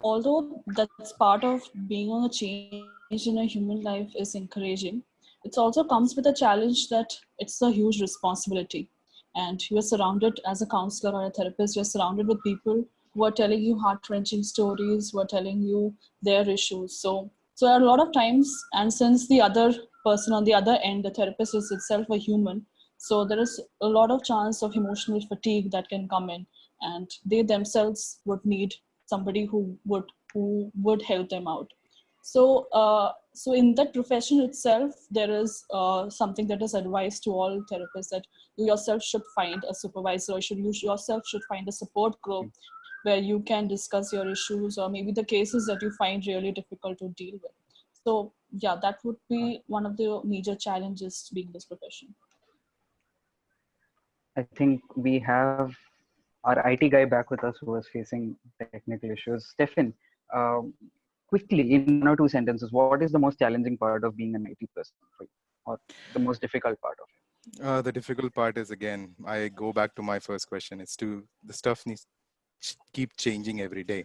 although that's part of being on a change in a human life is encouraging, it also comes with a challenge that it's a huge responsibility. And you're surrounded as a counselor or a therapist, you're surrounded with people who are telling you heart-wrenching stories, who are telling you their issues. So a lot of times, and since the other person on the other end, the therapist is itself a human, so there is a lot of chance of emotional fatigue that can come in, and they themselves would need somebody who would help them out. So so in that profession itself, there is something that is advised to all therapists, that you yourself should find a supervisor, or you yourself should find a support group where you can discuss your issues, or maybe the cases that you find really difficult to deal with. So yeah, that would be one of the major challenges being this profession. I think we have our IT guy back with us who was facing technical issues. Stefan, quickly, in 1 or 2 sentences, what is the most challenging part of being an IT person for you, or the most difficult part of it? The difficult part is, again, I go back to my first question. The stuff needs keep changing every day.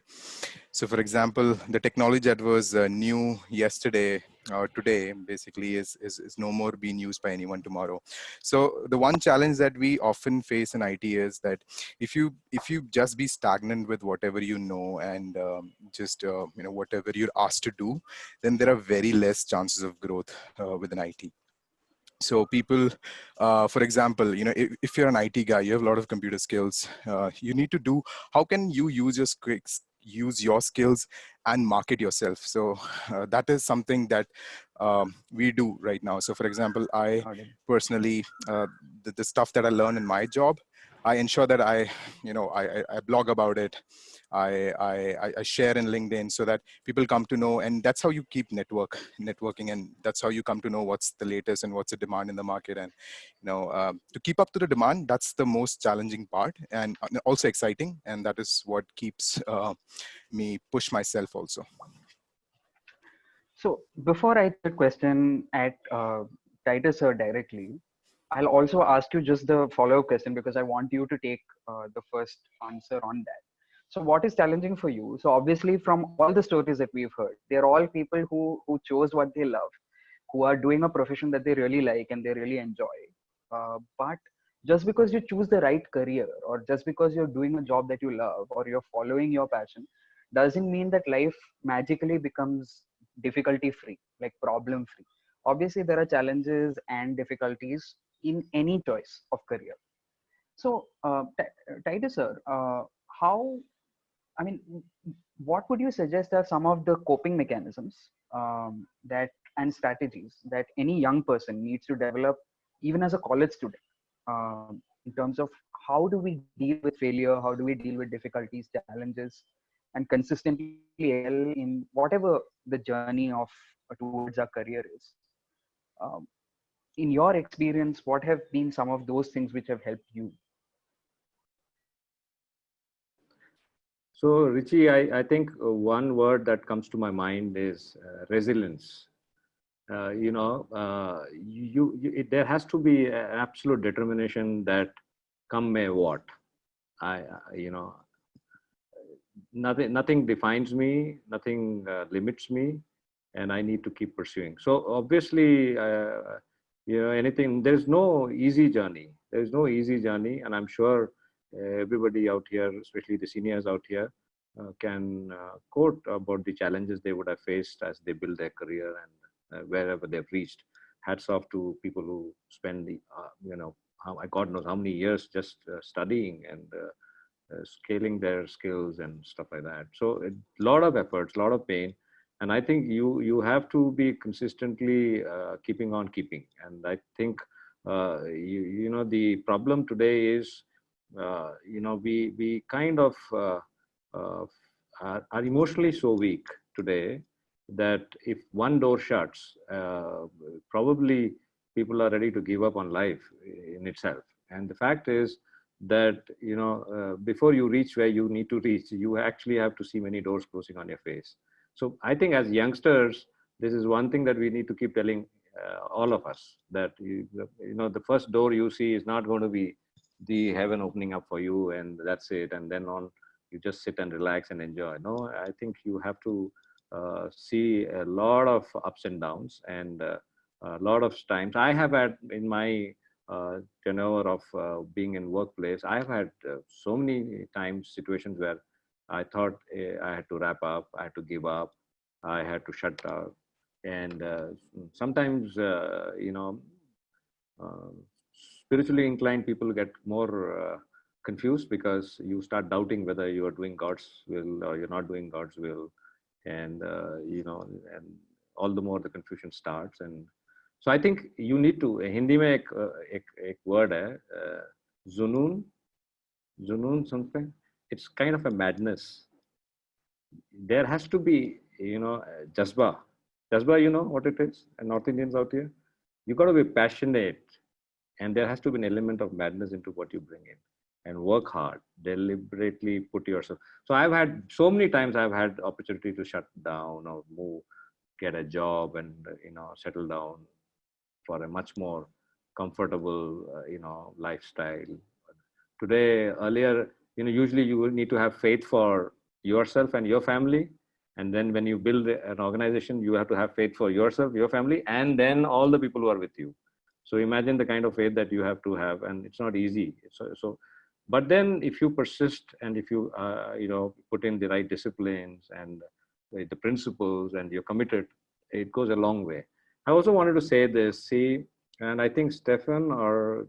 So for example, the technology that was new yesterday or today basically is no more being used by anyone tomorrow. So the one challenge that we often face in IT is that if you just be stagnant with whatever you know and just whatever you're asked to do, then there are very less chances of growth within IT. So people, for example, if you're an IT guy, you have a lot of computer skills. You need to do, how can you use your skills and market yourself? So that is something that we do right now. So for example, I personally, the stuff that I learn in my job, I ensure that I blog about it. I share in LinkedIn so that people come to know, and that's how you keep networking, and that's how you come to know what's the latest and what's the demand in the market. And to keep up to the demand, that's the most challenging part, and also exciting, and that is what keeps me push myself also. So before I take a question at Titus sir directly, I'll also ask you just the follow-up question because I want you to take the first answer on that. So what is challenging for you? So obviously from all the stories that we've heard, they're all people who chose what they love, who are doing a profession that they really like and they really enjoy. But just because you choose the right career, or just because you're doing a job that you love, or you're following your passion, doesn't mean that life magically becomes difficulty free, like problem free. Obviously there are challenges and difficulties in any choice of career. So Titus sir, what would you suggest are some of the coping mechanisms that and strategies that any young person needs to develop, even as a college student, in terms of how do we deal with failure, how do we deal with difficulties, challenges, and consistently excel in whatever the journey of towards our career is. In your experience, what have been some of those things which have helped you? So Richie, I think one word that comes to my mind is resilience. There has to be an absolute determination that come may what. nothing defines me, nothing limits me, and I need to keep pursuing. So obviously, anything, there's no easy journey. There's no easy journey, and I'm sure everybody out here, especially the seniors out here, can quote about the challenges they would have faced as they build their career and wherever they've reached. Hats off to people who spend the, God knows how many years just studying and scaling their skills and stuff like that. So a lot of efforts, a lot of pain, and I think you have to be consistently keeping on keeping. And I think the problem today is we kind of are emotionally so weak today that if one door shuts, probably people are ready to give up on life in itself. And the fact is that before you reach where you need to reach, you actually have to see many doors closing on your face. So I think as youngsters, this is one thing that we need to keep telling all of us, that the first door you see is not going to be the heaven opening up for you and that's it, and then on you just sit and relax and enjoy. No, I think you have to see a lot of ups and downs, and a lot of times I have had in my tenure of being in workplace, I've had so many times situations where I thought I had to wrap up, I had to give up, I had to shut down. And sometimes, spiritually inclined people get more confused because you start doubting whether you are doing God's will or you're not doing God's will. And, and all the more the confusion starts. And so I think you need to, Hindi mein ek word hai, Junoon something. It's kind of a madness. There has to be, Jazba. Jazba, you know what it is? And North Indians out here, you got to be passionate, and there has to be an element of madness into what you bring in, and work hard, deliberately put yourself. So I've had so many times I've had opportunity to shut down or move, get a job, and settle down for a much more comfortable, lifestyle. Today, earlier, usually you will need to have faith for yourself and your family. And then when you build an organization, you have to have faith for yourself, your family, and then all the people who are with you. So imagine the kind of faith that you have to have, and it's not easy. But then if you persist and if you, put in the right disciplines and the principles and you're committed, it goes a long way. I also wanted to say this, and I think Stefan or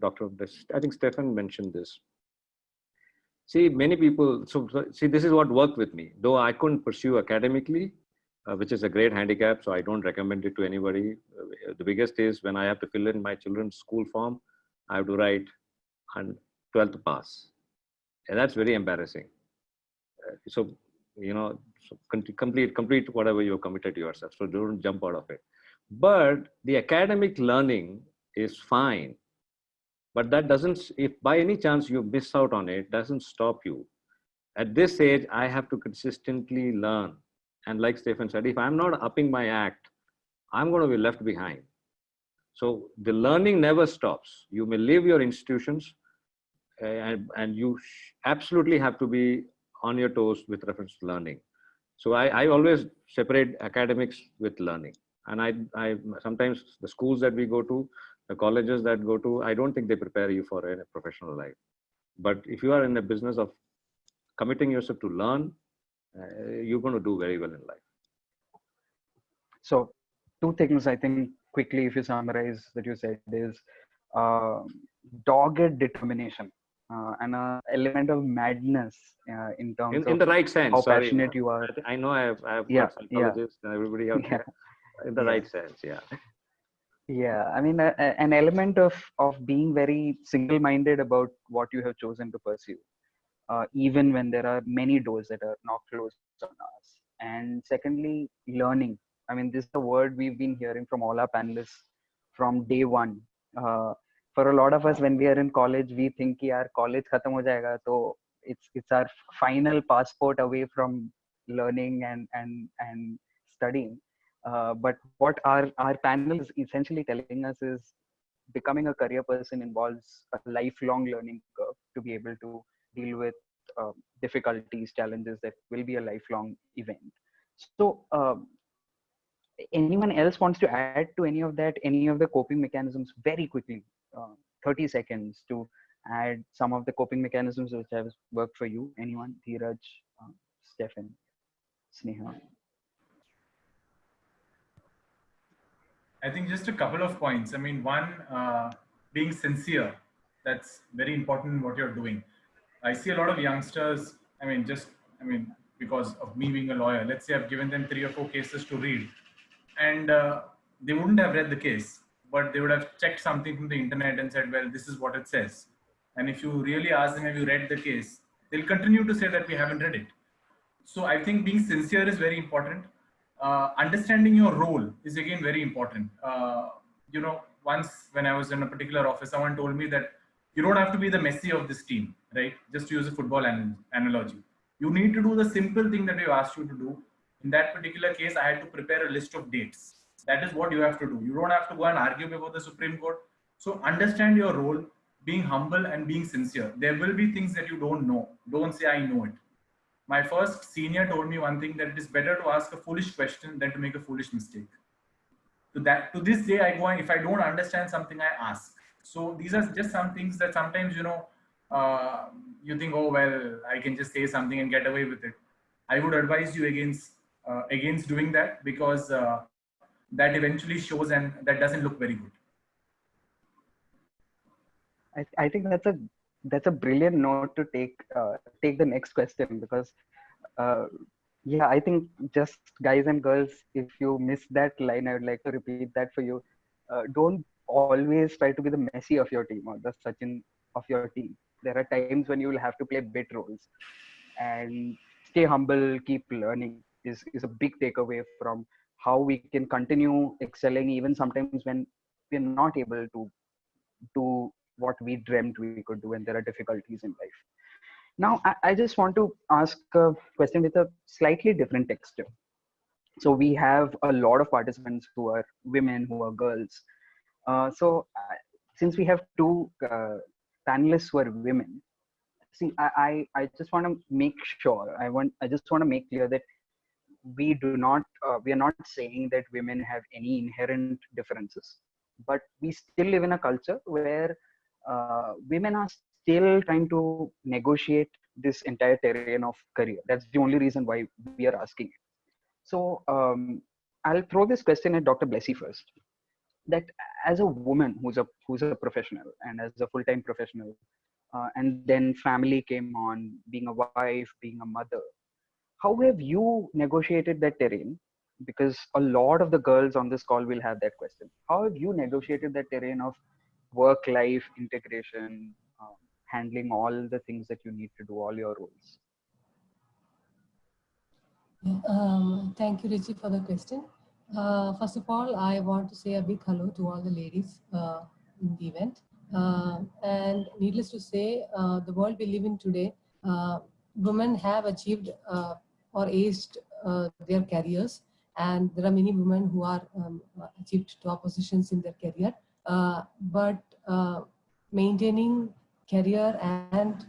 I think Stefan mentioned this. See, many people, this is what worked with me. Though I couldn't pursue academically, which is a great handicap, so I don't recommend it to anybody. The biggest is when I have to fill in my children's school form, I have to write 12th pass. And that's very embarrassing. Complete whatever you're committed to yourself. So don't jump out of it. But the academic learning is fine. But that doesn't, if by any chance you miss out on it, doesn't stop you. At this age, I have to consistently learn. And like Stefan said, if I'm not upping my act, I'm going to be left behind. So the learning never stops. You may leave your institutions and you absolutely have to be on your toes with reference to learning. So I always separate academics with learning. And I sometimes the schools that we go to, the colleges that go to, I don't think they prepare you for a professional life. But if you are in the business of committing yourself to learn, you're going to do very well in life. So two things I think quickly, if you summarize that you said, is dogged determination and an element of madness in terms in the right sense. How passionate you are. I know I have got psychologists and everybody out there. In the right sense, yeah. Yeah, I mean, an element of being very single-minded about what you have chosen to pursue, even when there are many doors that are not closed on us. And secondly, learning. I mean, this is a word we've been hearing from all our panelists from day one. For a lot of us, when we are in college, we think कि यार college खत्म हो जाएगा, तो it's our final passport away from learning and studying. But what our panel is essentially telling us is becoming a career person involves a lifelong learning curve to be able to deal with difficulties, challenges that will be a lifelong event. So anyone else wants to add to any of that, any of the coping mechanisms very quickly, 30 seconds to add some of the coping mechanisms which have worked for you? Anyone? Dheeraj, Stefan, Sneha. I think just a couple of points. I mean, one, being sincere. That's very important in what you're doing. I see a lot of youngsters, because of me being a lawyer, let's say I've given them 3 or 4 cases to read, and they wouldn't have read the case, but they would have checked something from the internet and said, well, this is what it says. And if you really ask them, have you read the case? They'll continue to say that we haven't read it. So I think being sincere is very important. Understanding your role is again very important. Once when I was in a particular office, someone told me that you don't have to be the Messi of this team, right? Just to use a football analogy. You need to do the simple thing that we asked you to do. In that particular case, I had to prepare a list of dates. That is what you have to do. You don't have to go and argue before the Supreme Court. So understand your role, being humble and being sincere. There will be things that you don't know. Don't say, I know it. My first senior told me one thing, that it is better to ask a foolish question than to make a foolish mistake. To this day, I go and if I don't understand something, I ask. So these are just some things that sometimes, you think, oh, well, I can just say something and get away with it. I would advise you against doing that, because that eventually shows and that doesn't look very good. I think that's a brilliant note to take the next question, because I think just guys and girls, if you miss that line, I would like to repeat that for you. Don't always try to be the Messi of your team or the Sachin of your team. There are times when you will have to play bit roles, and stay humble, keep learning is a big takeaway from how we can continue excelling even sometimes when we're not able to do what we dreamt we could do, and there are difficulties in life. Now, I just want to ask a question with a slightly different texture. So we have a lot of participants who are women, who are girls. Since we have 2 panelists who are women, see, I just want to make sure, I just want to make clear that we are not saying that women have any inherent differences, but we still live in a culture where women are still trying to negotiate this entire terrain of career. That's the only reason why we are asking it. So I'll throw this question at Dr. Blessy first. That as a woman who's a professional and as a full-time professional, and then family came on, being a wife, being a mother, how have you negotiated that terrain? Because a lot of the girls on this call will have that question. How have you negotiated that terrain of work-life integration, handling all the things that you need to do, all your roles? Thank you, Richie, for the question. First of all, I want to say a big hello to all the ladies in the event. And needless to say, the world we live in today, women have achieved or aced their careers, and there are many women who are achieved top positions in their career. But maintaining career and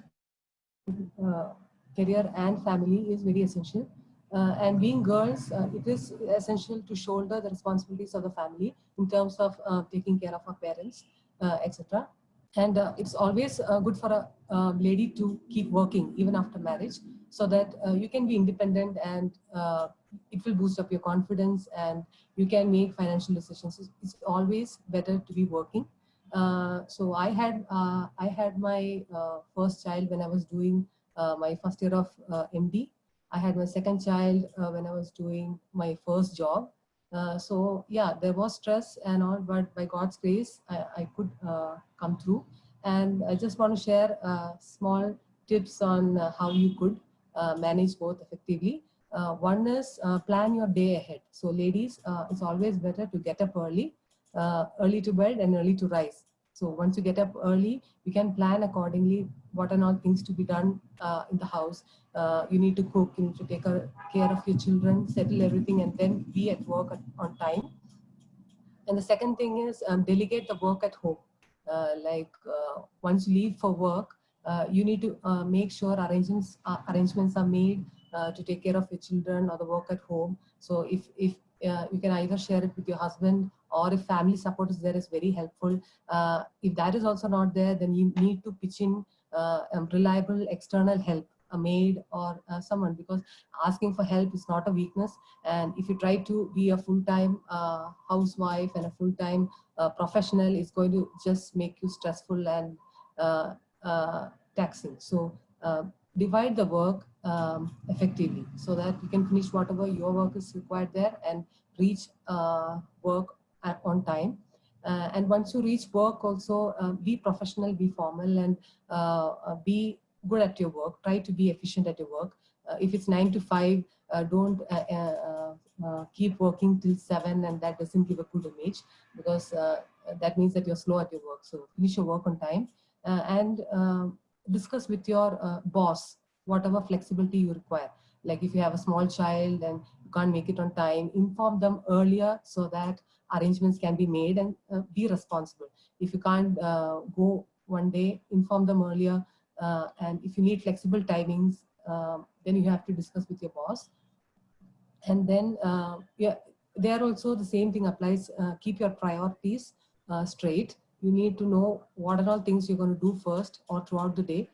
family is very essential. And being girls, it is essential to shoulder the responsibilities of the family in terms of taking care of our parents, etc. And it's always good for a lady to keep working even after marriage, so that you can be independent, and it will boost up your confidence, and you can make financial decisions. It's always better to be working. So I had my first child when I was doing my first year of MD. I had my second child when I was doing my first job. So yeah, there was stress and all, but by God's grace, I could come through. And I just want to share small tips on how you could manage both effectively. One is plan your day ahead. So ladies, it's always better to get up early to bed and early to rise. So once you get up early, you can plan accordingly what are not things to be done in the house. You need to cook, you need to take care of your children, settle everything, and then be at work on time. And the second thing is delegate the work at home. Once you leave for work, you need to make sure arrangements are made to take care of your children or the work at home. So if you can either share it with your husband, or if family support is there, is very helpful. If that is also not there, then you need to pitch in reliable external help, a maid or someone, because asking for help is not a weakness. And if you try to be a full-time housewife and a full-time professional, it's going to just make you stressful and uh, taxing. So divide the work effectively so that you can finish whatever your work is required there and reach work on time. And once you reach work, also be professional, be formal, and be good at your work. Try to be efficient at your work. If it's 9 to 5, don't keep working till 7, and that doesn't give a good image, because that means that you're slow at your work. So finish your work on time, and discuss with your boss whatever flexibility you require. Like if you have a small child and you can't make it on time, inform them earlier so that arrangements can be made, and be responsible. If you can't go one day, inform them earlier. And if you need flexible timings, then you have to discuss with your boss. And then, yeah, there also the same thing applies. Keep your priorities straight. You need to know what are all things you're going to do first or throughout the day,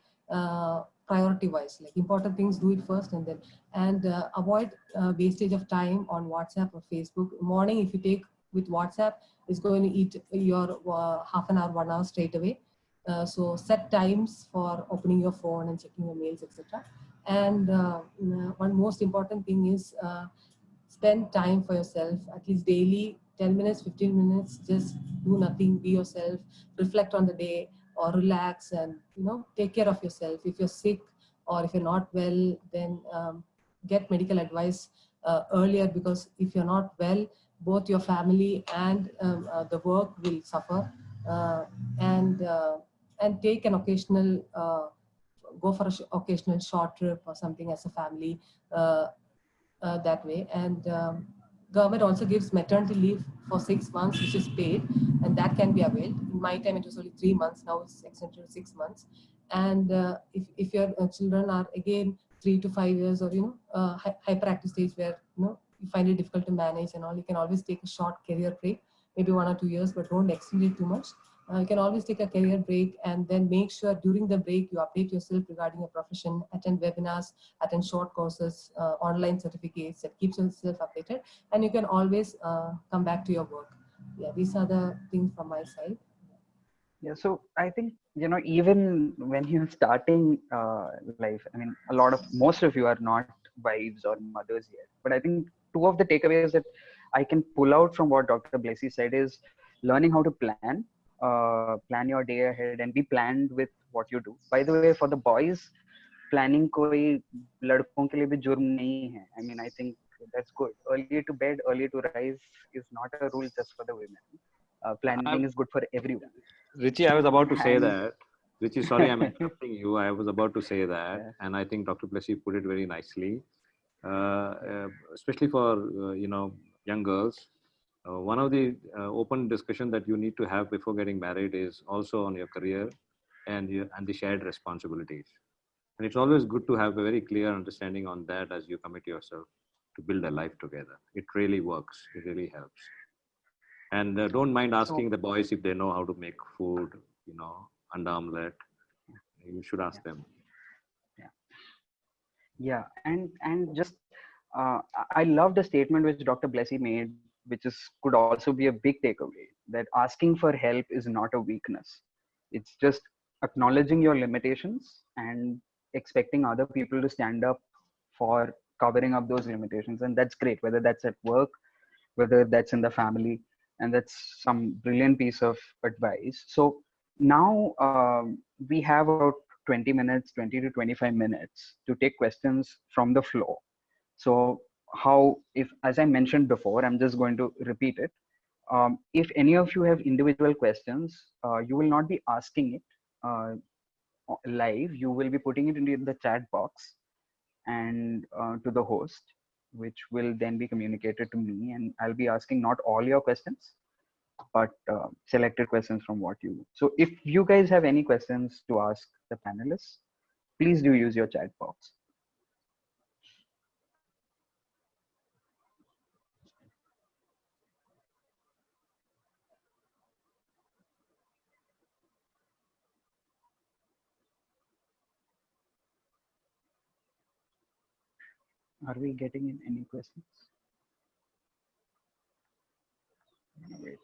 priority wise. Like important things, do it first, and avoid wastage of time on WhatsApp or Facebook. Morning, if you take with WhatsApp, is going to eat your half an hour, 1 hour straight away. So set times for opening your phone and checking your mails, etc. And one most important thing is spend time for yourself, at least daily, 10 minutes, 15 minutes, just do nothing, be yourself, reflect on the day, or relax, and take care of yourself. If you're sick or if you're not well, then get medical advice earlier, because if you're not well, both your family and the work will suffer. And take an occasional go for an occasional short trip or something as a family, that way. And government also gives maternity leave for 6 months, which is paid, and that can be availed. In my time, it was only 3 months. Now it's extended to 6 months. And if your children are again 3 to 5 years, or hyperactive stage where you find it difficult to manage and all, you can always take a short career break, maybe 1 or 2 years, but don't extend it too much. You can always take a career break, and then make sure during the break you update yourself regarding your profession, attend webinars, attend short courses, online certificates, that keeps yourself updated, and you can always come back to your work. Yeah, these are the things from my side. Yeah, so I think, even when you're starting life, I mean, most of you are not wives or mothers yet, but I think two of the takeaways that I can pull out from what Dr. Blessy said is learning how to plan your day ahead and be planned with what you do. By the way, for the boys, planning koi ladkon ke liye bhi jurm nahi hai. I mean, I think that's good. Early to bed, early to rise is not a rule just for the women. Planning is good for everyone. Richie, I was about to say that. Richie, sorry, I'm interrupting you. I was about to say that, Yeah. and I think Dr. Plessy put it very nicely, especially for young girls. One of the open discussion that you need to have before getting married is also on your career and the shared responsibilities. And it's always good to have a very clear understanding on that as you commit yourself to build a life together. It really works. It really helps. And don't mind asking the boys if they know how to make food, and omelette. You should ask them. Yeah, and just I love the statement which Dr. Blessy made, which could also be a big takeaway, that asking for help is not a weakness. It's just acknowledging your limitations and expecting other people to stand up for covering up those limitations. And that's great, whether that's at work, whether that's in the family, and that's some brilliant piece of advice. So now we have about 20 minutes, 20 to 25 minutes to take questions from the floor. So as I mentioned before, I'm just going to repeat it. If any of you have individual questions, you will not be asking it live. You will be putting it into the chat box and to the host, which will then be communicated to me, and I'll be asking not all your questions, but selected questions from what you. So if you guys have any questions to ask the panelists, please do use your chat box. Are we getting in any questions? Wait.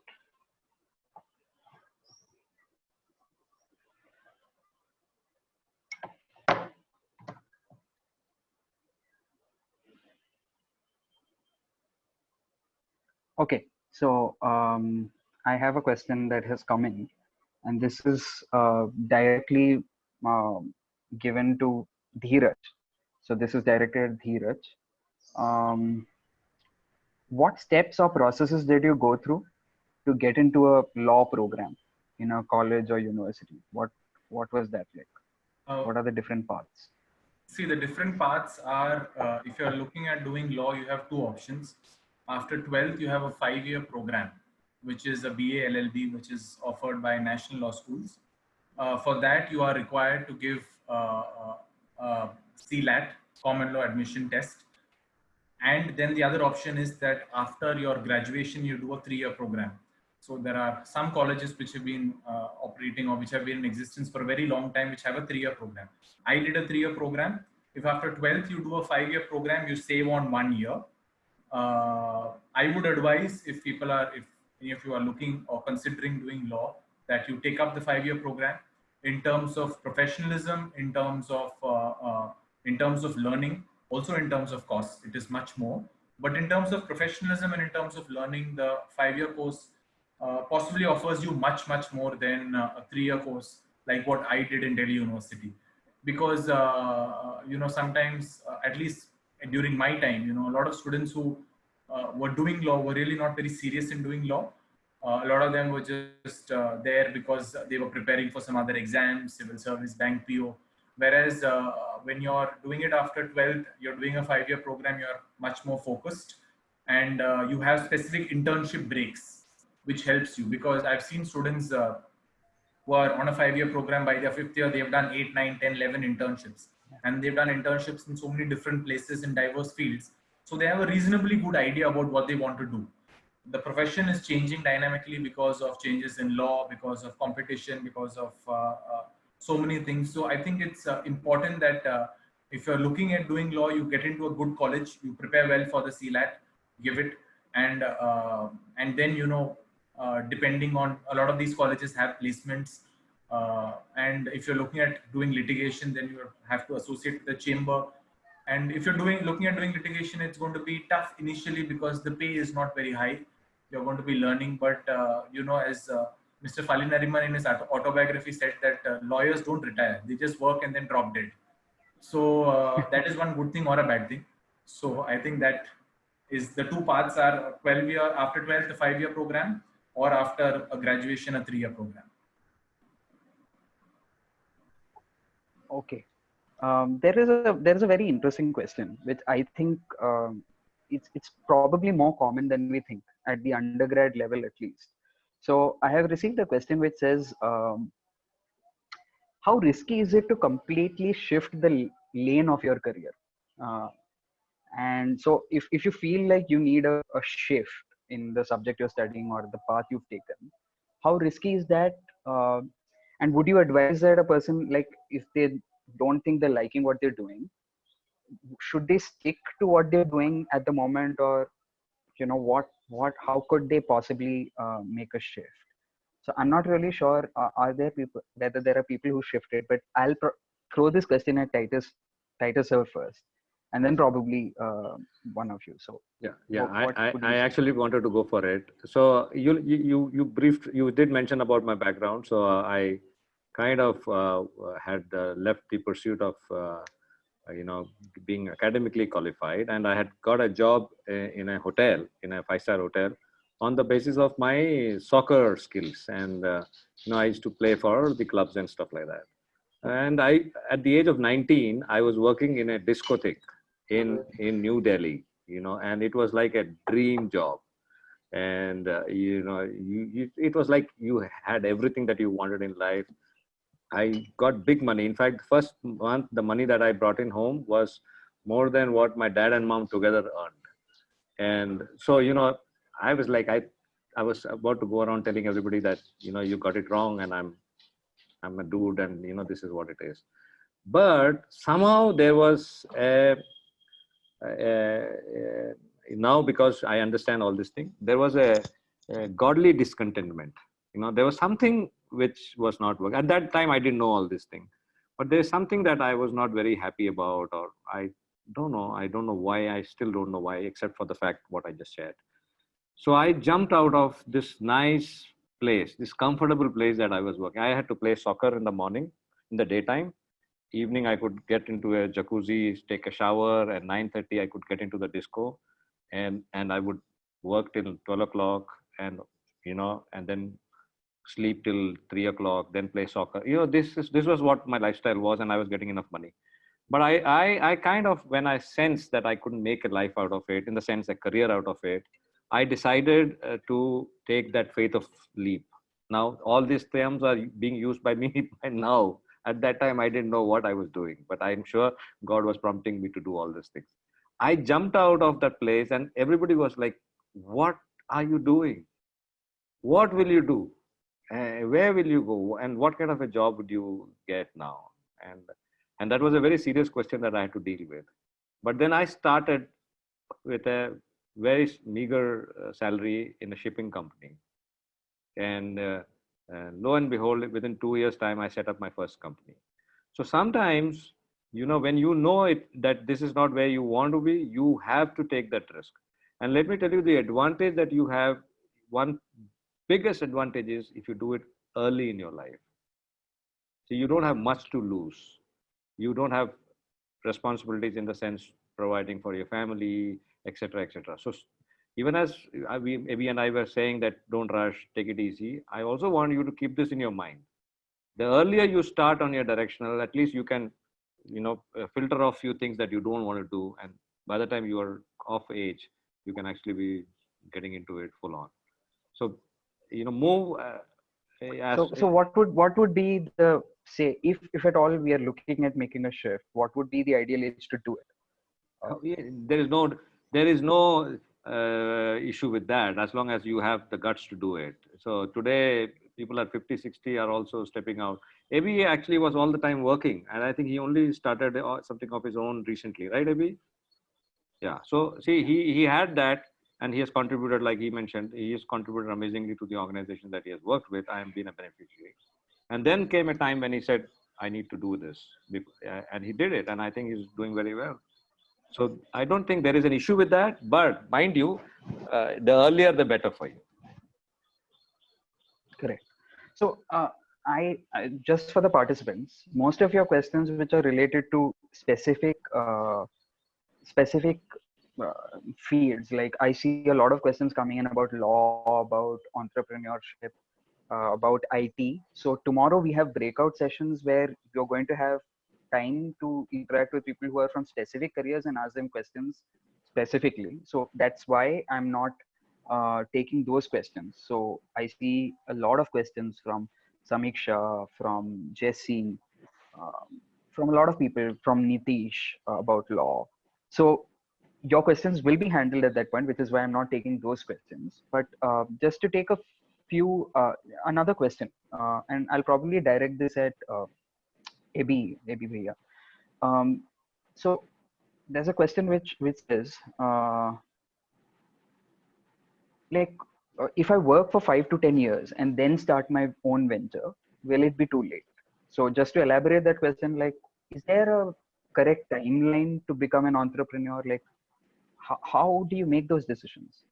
Okay, so I have a question that has come in, and this is directly given to Dheeraj. So this is directed at Dheeraj. What steps or processes did you go through to get into a law program in a college or university? What was that like? What are the different paths? See, the different paths are, if you're looking at doing law, you have two options. After 12th, you have a 5-year program, which is a BA LLB, which is offered by national law schools. For that, you are required to give CLAT, Common Law Admission Test. And then the other option is that after your graduation, you do a 3-year program. So there are some colleges which have been operating or which have been in existence for a very long time, which have a 3-year program. I did a 3-year program. If after 12th you do a 5-year program, you save on 1 year. I would advise if people are, if any of you are looking or considering doing law, that you take up the 5-year program in terms of professionalism, in terms of learning, also in terms of cost, it is much more. But in terms of professionalism and in terms of learning, the 5-year course possibly offers you much more than a 3-year course like what I did in Delhi University. Because you know, sometimes at least during my time, you know, a lot of students who were doing law were really not very serious in doing law. A lot of them were just there because they were preparing for some other exams, civil service, bank PO. Whereas when you're doing it after 12th, you're doing a 5-year program, you're much more focused, and you have specific internship breaks, which helps you. Because I've seen students who are on a 5-year program, by their 5th year, they've done 8, 9, 10, 11 internships. And they've done internships in so many different places in diverse fields. So they have a reasonably good idea about what they want to do. The profession is changing dynamically because of changes in law, because of competition, because of so many things. So I think it's important that if you're looking at doing law, you get into a good college, you prepare well for the CLAT, give it, and then, you know, depending on, a lot of these colleges have placements, and if you're looking at doing litigation, then you have to associate with the chamber. And if you're looking at doing litigation, it's going to be tough initially because the pay is not very high. You're going to be learning, but you know, as Mr. Fali Nariman in his autobiography said, that lawyers don't retire; they just work and then drop dead. So that is one good thing or a bad thing. So I think that is the two paths are 12-year, after 12th, the 5-year program, or after a graduation, a 3-year program. Okay. There is a very interesting question, which I think it's probably more common than we think at the undergrad level, at least. So I have received a question which says, how risky is it to completely shift the lane of your career? And so if you feel like you need a shift in the subject you're studying or the path you've taken, how risky is that? And would you advise that a person, like, if they don't think they're liking what they're doing, should they stick to what they're doing at the moment, or, you know, how could they possibly make a shift? So I'm not really sure, are there people, whether there are people who shifted, but I'll throw this question at Titus sir first, and then probably one of you. So I actually wanted to go for it. So you did mention about my background. So I kind of had left the pursuit of you know, being academically qualified, and I had got a job in a hotel, in a 5-star hotel, on the basis of my soccer skills. And you know, I used to play for the clubs and stuff like that. And at the age of 19, I was working in a discotheque in New Delhi, you know, and it was like a dream job. and it was like you had everything that you wanted in life. I got big money. In fact, first month, the money that I brought in home was more than what my dad and mom together earned. And so, I was like, I was about to go around telling everybody that, you got it wrong, and I'm a dude, and this is what it is. But somehow there was now, because I understand all this thing, there was a godly discontentment. There was something which was not working. At that time, I didn't know all this thing, but there's something that I was not very happy about, or I don't know why. I still don't know why, except for the fact what I just shared. So I jumped out of this nice place, this comfortable place that I was working. I had to play soccer in the morning, in the daytime. Evening, I could get into a jacuzzi, take a shower. At 9:30, I could get into the disco, and I would work till 12 o'clock, and and then sleep till 3 o'clock, then play soccer. This was what my lifestyle was, and I was getting enough money. But I kind of, when I sensed that I couldn't make a life out of it, in the sense a career out of it, I decided to take that faith of leap. Now, all these terms are being used by me by now. At that time, I didn't know what I was doing, but I'm sure God was prompting me to do all these things. I jumped out of that place, and everybody was like, "What are you doing? What will you do? Where will you go? And what kind of a job would you get now?" And that was a very serious question that I had to deal with. But then I started with a very meager salary in a shipping company, and lo and behold, within 2 years' time, I set up my first company. So sometimes, when that this is not where you want to be, you have to take that risk. And let me tell you, the advantage that you have, one biggest advantage is if you do it early in your life. So you don't have much to lose. You don't have responsibilities in the sense providing for your family, etc., etc. So even as Abhi and I were saying that don't rush, take it easy, I also want you to keep this in your mind. The earlier you start on your directional, at least you can, filter off few things that you don't want to do. And by the time you are of age, you can actually be getting into it full on. So, move. So what would be the, say, if at all we are looking at making a shift, what would be the ideal age to do it? There is no issue with that, as long as you have the guts to do it. So today, people at 50, 60 are also stepping out. Abhi actually was all the time working, and I think he only started something of his own recently, right, Abhi? Yeah. So see, he had that, and he has contributed, like he mentioned, he has contributed amazingly to the organization that he has worked with. I have been a beneficiary. And then came a time when he said, I need to do this. And he did it. And I think he's doing very well. So I don't think there is an issue with that. But mind you, the earlier, the better for you. Correct. So I just for the participants, most of your questions which are related to specific fields, like I see a lot of questions coming in about law, about entrepreneurship, about IT. So tomorrow we have breakout sessions where you're going to have time to interact with people who are from specific careers and ask them questions specifically. So that's why I'm not taking those questions. So I see a lot of questions from Samiksha, from Jesse, from a lot of people, from Nitish about law. So your questions will be handled at that point, which is why I'm not taking those questions. But just to take a few, another question, and I'll probably direct this at Abhi Bhaiya. So there's a question which is if I work for 5 to 10 years and then start my own venture, will it be too late? So just to elaborate that question, like, is there a correct timeline to become an entrepreneur? Like, how do you make those decisions?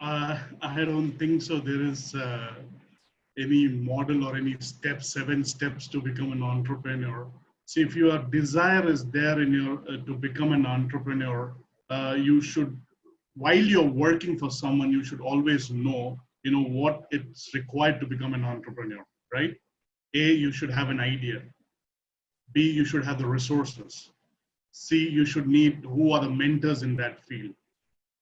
I don't think so. There is any model or any 7 steps to become an entrepreneur. See, if your desire is there in your to become an entrepreneur, you should, while you're working for someone, you should always know, what it's required to become an entrepreneur, right? A, you should have an idea. B, you should have the resources. C, you should need who are the mentors in that field.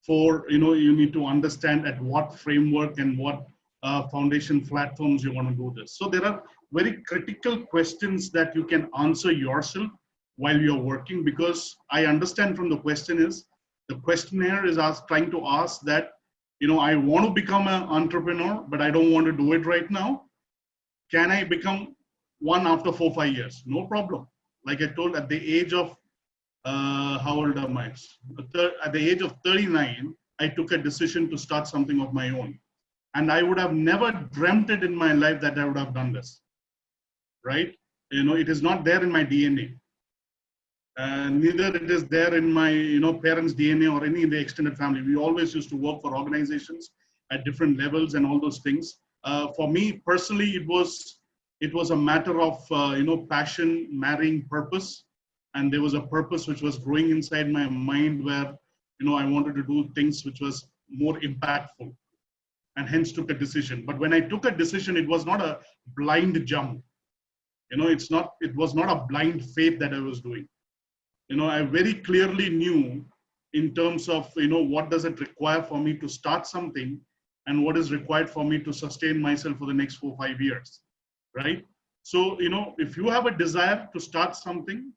for, you need to understand at what framework and what foundation platforms you want to do this. So there are very critical questions that you can answer yourself while you're working, because I understand from the question is, the questionnaire is trying to ask that, I want to become an entrepreneur, but I don't want to do it right now. Can I become one after 4-5 years? No problem. Like I told, at the age of, how old am I? At the age of 39, I took a decision to start something of my own. And I would have never dreamt it in my life that I would have done this, right? It is not there in my DNA. Neither it is there in my parents' DNA or any in the extended family. We always used to work for organizations at different levels and all those things. For me personally, it was a matter of passion marrying purpose, and there was a purpose which was growing inside my mind where I wanted to do things which was more impactful, and hence took a decision. But when I took a decision, it was not a blind jump. It was not a blind faith that I was doing. I very clearly knew in terms of, what does it require for me to start something and what is required for me to sustain myself for the next 4-5 years, right? So, if you have a desire to start something,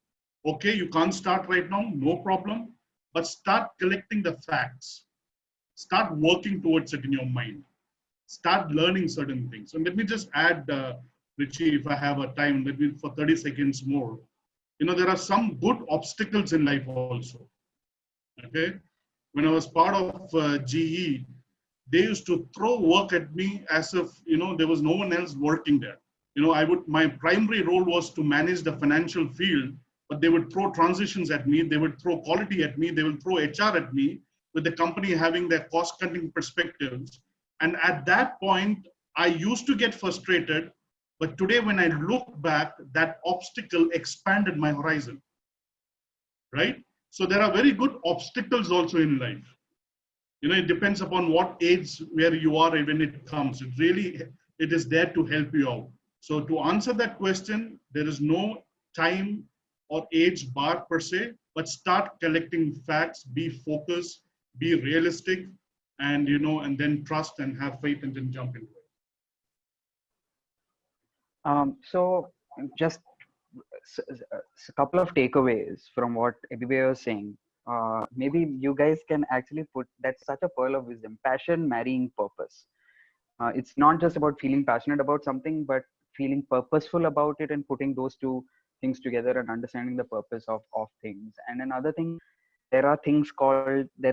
okay, you can't start right now, no problem, but start collecting the facts. Start working towards it in your mind. Start learning certain things. And let me just add, Richie, if I have a time, let me for 30 seconds more. There are some good obstacles in life also. Okay, when I was part of GE, they used to throw work at me as if there was no one else working there. My primary role was to manage the financial field, but they would throw transitions at me, they would throw quality at me, they would throw HR at me, with the company having their cost-cutting perspectives. And at that point, I used to get frustrated. But today, when I look back, that obstacle expanded my horizon, right? So there are very good obstacles also in life. It depends upon what age where you are when it comes. It is there to help you out. So to answer that question, there is no time or age bar per se, but start collecting facts, be focused, be realistic, and then trust and have faith and then jump into it. So just a couple of takeaways from what Ebibe was saying. Maybe you guys can actually put, that's such a pearl of wisdom, passion marrying purpose. It's not just about feeling passionate about something, but feeling purposeful about it and putting those two things together and understanding the purpose of things. And another thing, there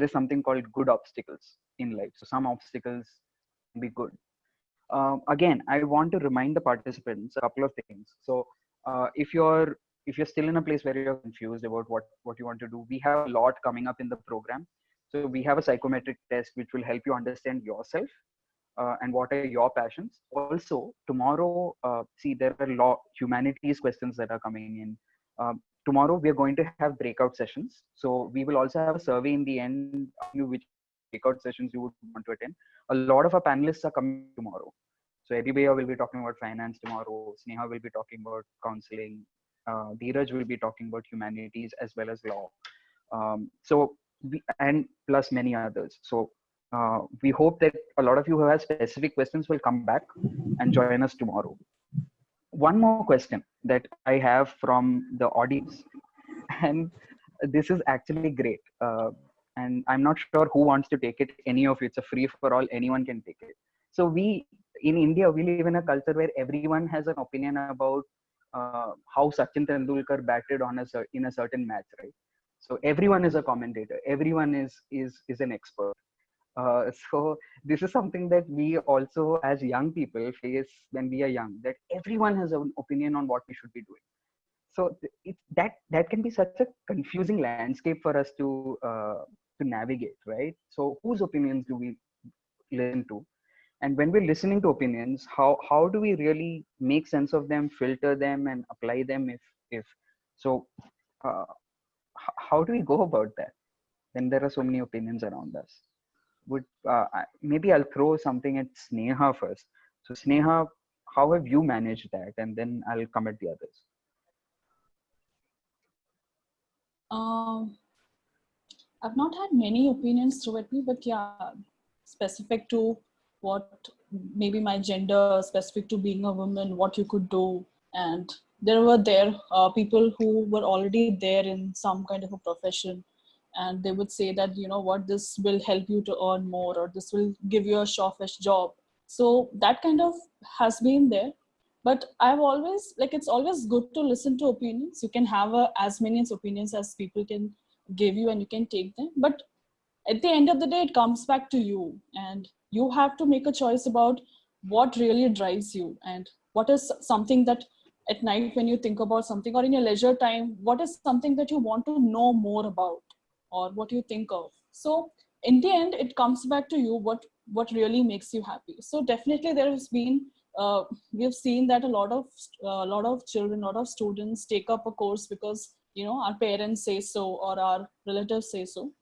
is something called good obstacles in life. So some obstacles can be good. Again, I want to remind the participants a couple of things. So if you're still in a place where you're confused about what you want to do, we have a lot coming up in the program. So we have a psychometric test which will help you understand yourself and what are your passions. Also, tomorrow, there are humanities questions that are coming in. Tomorrow, we are going to have breakout sessions. So we will also have a survey in the end, which breakout sessions you would want to attend. A lot of our panelists are coming tomorrow. So everybody will be talking about finance tomorrow. Sneha will be talking about counseling. Dheeraj will be talking about humanities as well as law. And plus many others. So we hope that a lot of you who have specific questions will come back and join us tomorrow. One more question that I have from the audience, and this is actually great. And I'm not sure who wants to take it. Any of you, it's a free for all. Anyone can take it. So in India, we live in a culture where everyone has an opinion about how Sachin Tendulkar batted in a certain match, right? So everyone is a commentator. Everyone is an expert. So this is something that we also, as young people, face when we are young. That everyone has an opinion on what we should be doing. So that can be such a confusing landscape for us to navigate, right? So whose opinions do we listen to? And when we're listening to opinions, how do we really make sense of them, filter them, and apply them? If so, how do we go about that when there are so many opinions around us? Maybe I'll throw something at Sneha first. So Sneha, how have you managed that? And then I'll come at the others. I've not had many opinions thrown at me, but yeah, specific to what maybe my gender, specific to being a woman, what you could do. And there people who were already there in some kind of a profession, and they would say that, you know what, this will help you to earn more, or this will give you a shoffish job. So that kind of has been there. But I've always, like, it's always good to listen to opinions. You can have as many opinions as people can give you, and you can take them. But at the end of the day, it comes back to you, and you have to make a choice about what really drives you, and what is something that at night when you think about something, or in your leisure time, what is something that you want to know more about, or what you think of. So in the end, it comes back to you, what really makes you happy. So definitely there has been we've seen that a lot of children, a lot of students take up a course because, you know, our parents say so, or our relatives say so.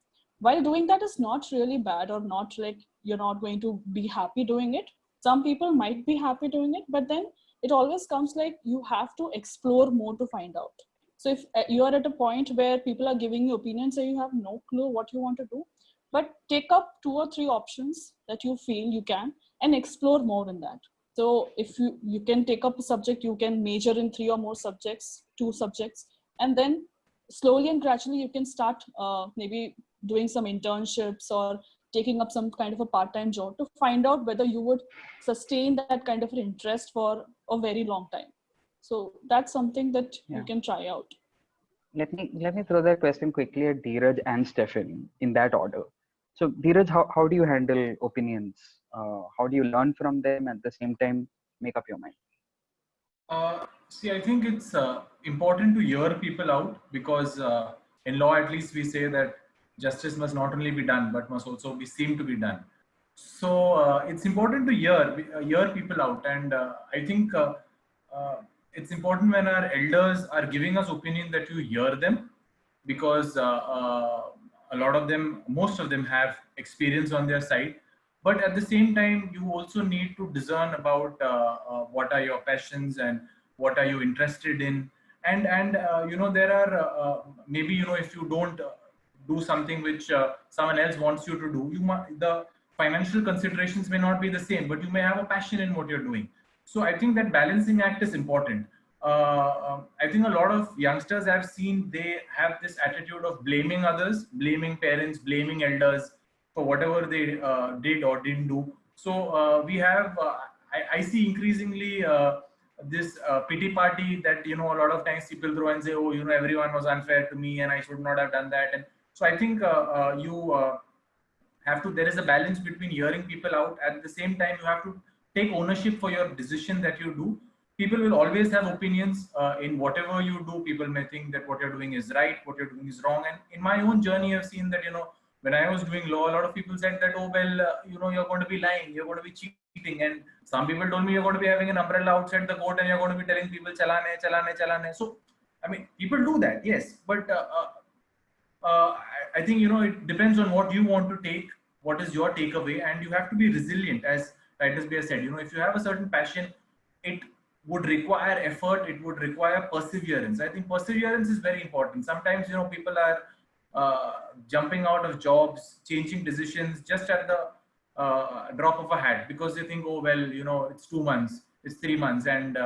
While doing that is not really bad, or not like you're not going to be happy doing it. Some people might be happy doing it, but then it always comes like you have to explore more to find out. So if you are at a point where people are giving you opinions and you have no clue what you want to do, but take up 2 or 3 options that you feel you can, and explore more in that. So if you can take up a subject, you can major in 3 or more subjects, 2 subjects, and then slowly and gradually you can start maybe doing some internships, or taking up some kind of a part-time job, to find out whether you would sustain that kind of an interest for a very long time. So that's something that you can try out. Let me throw that question quickly at Dheeraj and Stefan in that order. So Dheeraj, how do you handle opinions? How do you learn from them, at the same time make up your mind? See, I think it's important to hear people out, because in law, at least, we say that justice must not only be done, but must also be seen to be done. So it's important to hear people out, and I think it's important when our elders are giving us opinion that you hear them, because a lot of them, most of them, have experience on their side. But at the same time, you also need to discern about what are your passions and what are you interested in. And you know, there are maybe, you know, if you don't do something which someone else wants you to do, the financial considerations may not be the same, but you may have a passion in what you're doing. So I think that balancing act is important. I think a lot of youngsters I've seen, they have this attitude of blaming others, blaming parents, blaming elders for whatever they did or didn't do. So we have, I see increasingly this pity party that, you know, a lot of times people throw and say, oh, you know, everyone was unfair to me and I should not have done that. And so I think you have to, there is a balance between hearing people out. At the same time, you have to take ownership for your decision that you do. People will always have opinions in whatever you do. People may think that what you're doing is right, what you're doing is wrong. And in my own journey, I've seen that, you know, when I was doing law, a lot of people said that, oh, well, you know, you're going to be lying, you're going to be cheating. And some people told me you're going to be having an umbrella outside the court and you're going to be telling people, chalane, chalane, chalane. So, I mean, people do that, yes. But I think, you know, it depends on what you want to take, what is your takeaway, and you have to be resilient. As Titus Beer said, you know, if you have a certain passion, it would require effort, it would require perseverance. I think perseverance is very important. Sometimes, you know, people are jumping out of jobs, changing decisions just at the drop of a hat, because they think, oh, well, you know, it's 2 months, it's 3 months, and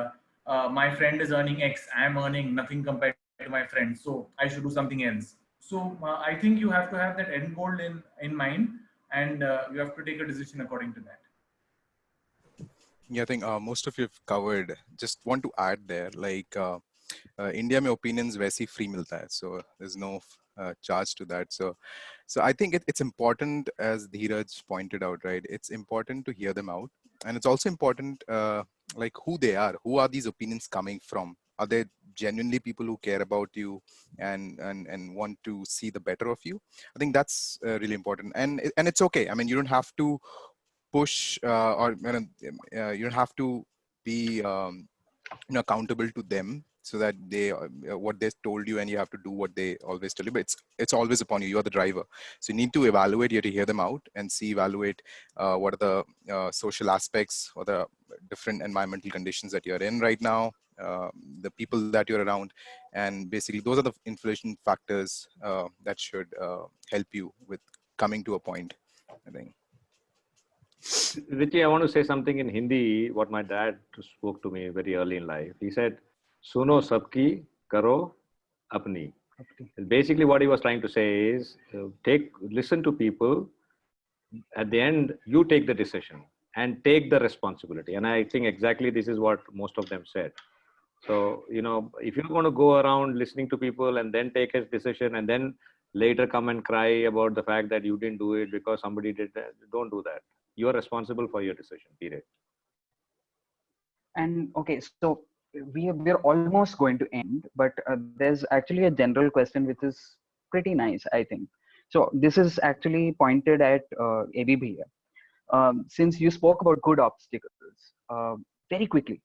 my friend is earning X, I'm earning nothing compared to my friend, so I should do something else. So I think you have to have that end goal in mind, and you have to take a decision according to that. Yeah, I think most of you have covered. Just want to add there, like India mein opinions वैसे free मिलता है, so there's no charge to that. So I think it's important, as Dheeraj pointed out, right? It's important to hear them out, and it's also important like who they are. Who are these opinions coming from? Are they genuinely people who care about you and want to see the better of you? I think that's really important, and it's okay. I mean, you don't have to push or you don't have to be accountable to them. so that they what they told you and you have to do what they always tell you, but it's always upon you. You are the driver, so you need to evaluate. You have to hear them out and evaluate what are the social aspects or the different environmental conditions that you're in right now, the people that you're around, and basically those are the influencing factors that should help you with coming to a point, I think. Richie, I want to say something in Hindi, what my dad spoke to me very early in life. He said, Suno sabki, karo apni. Basically, what he was trying to say is, listen to people. At the end, you take the decision and take the responsibility. And I think exactly this is what most of them said. So, you know, if you're going to go around listening to people and then take a decision and then later come and cry about the fact that you didn't do it because somebody did that, don't do that. You are responsible for your decision, period. And okay, so we're almost going to end, but there's actually a general question which is pretty nice, I think. So this is actually pointed at AB Bhaiya. Since you spoke about good obstacles, very quickly,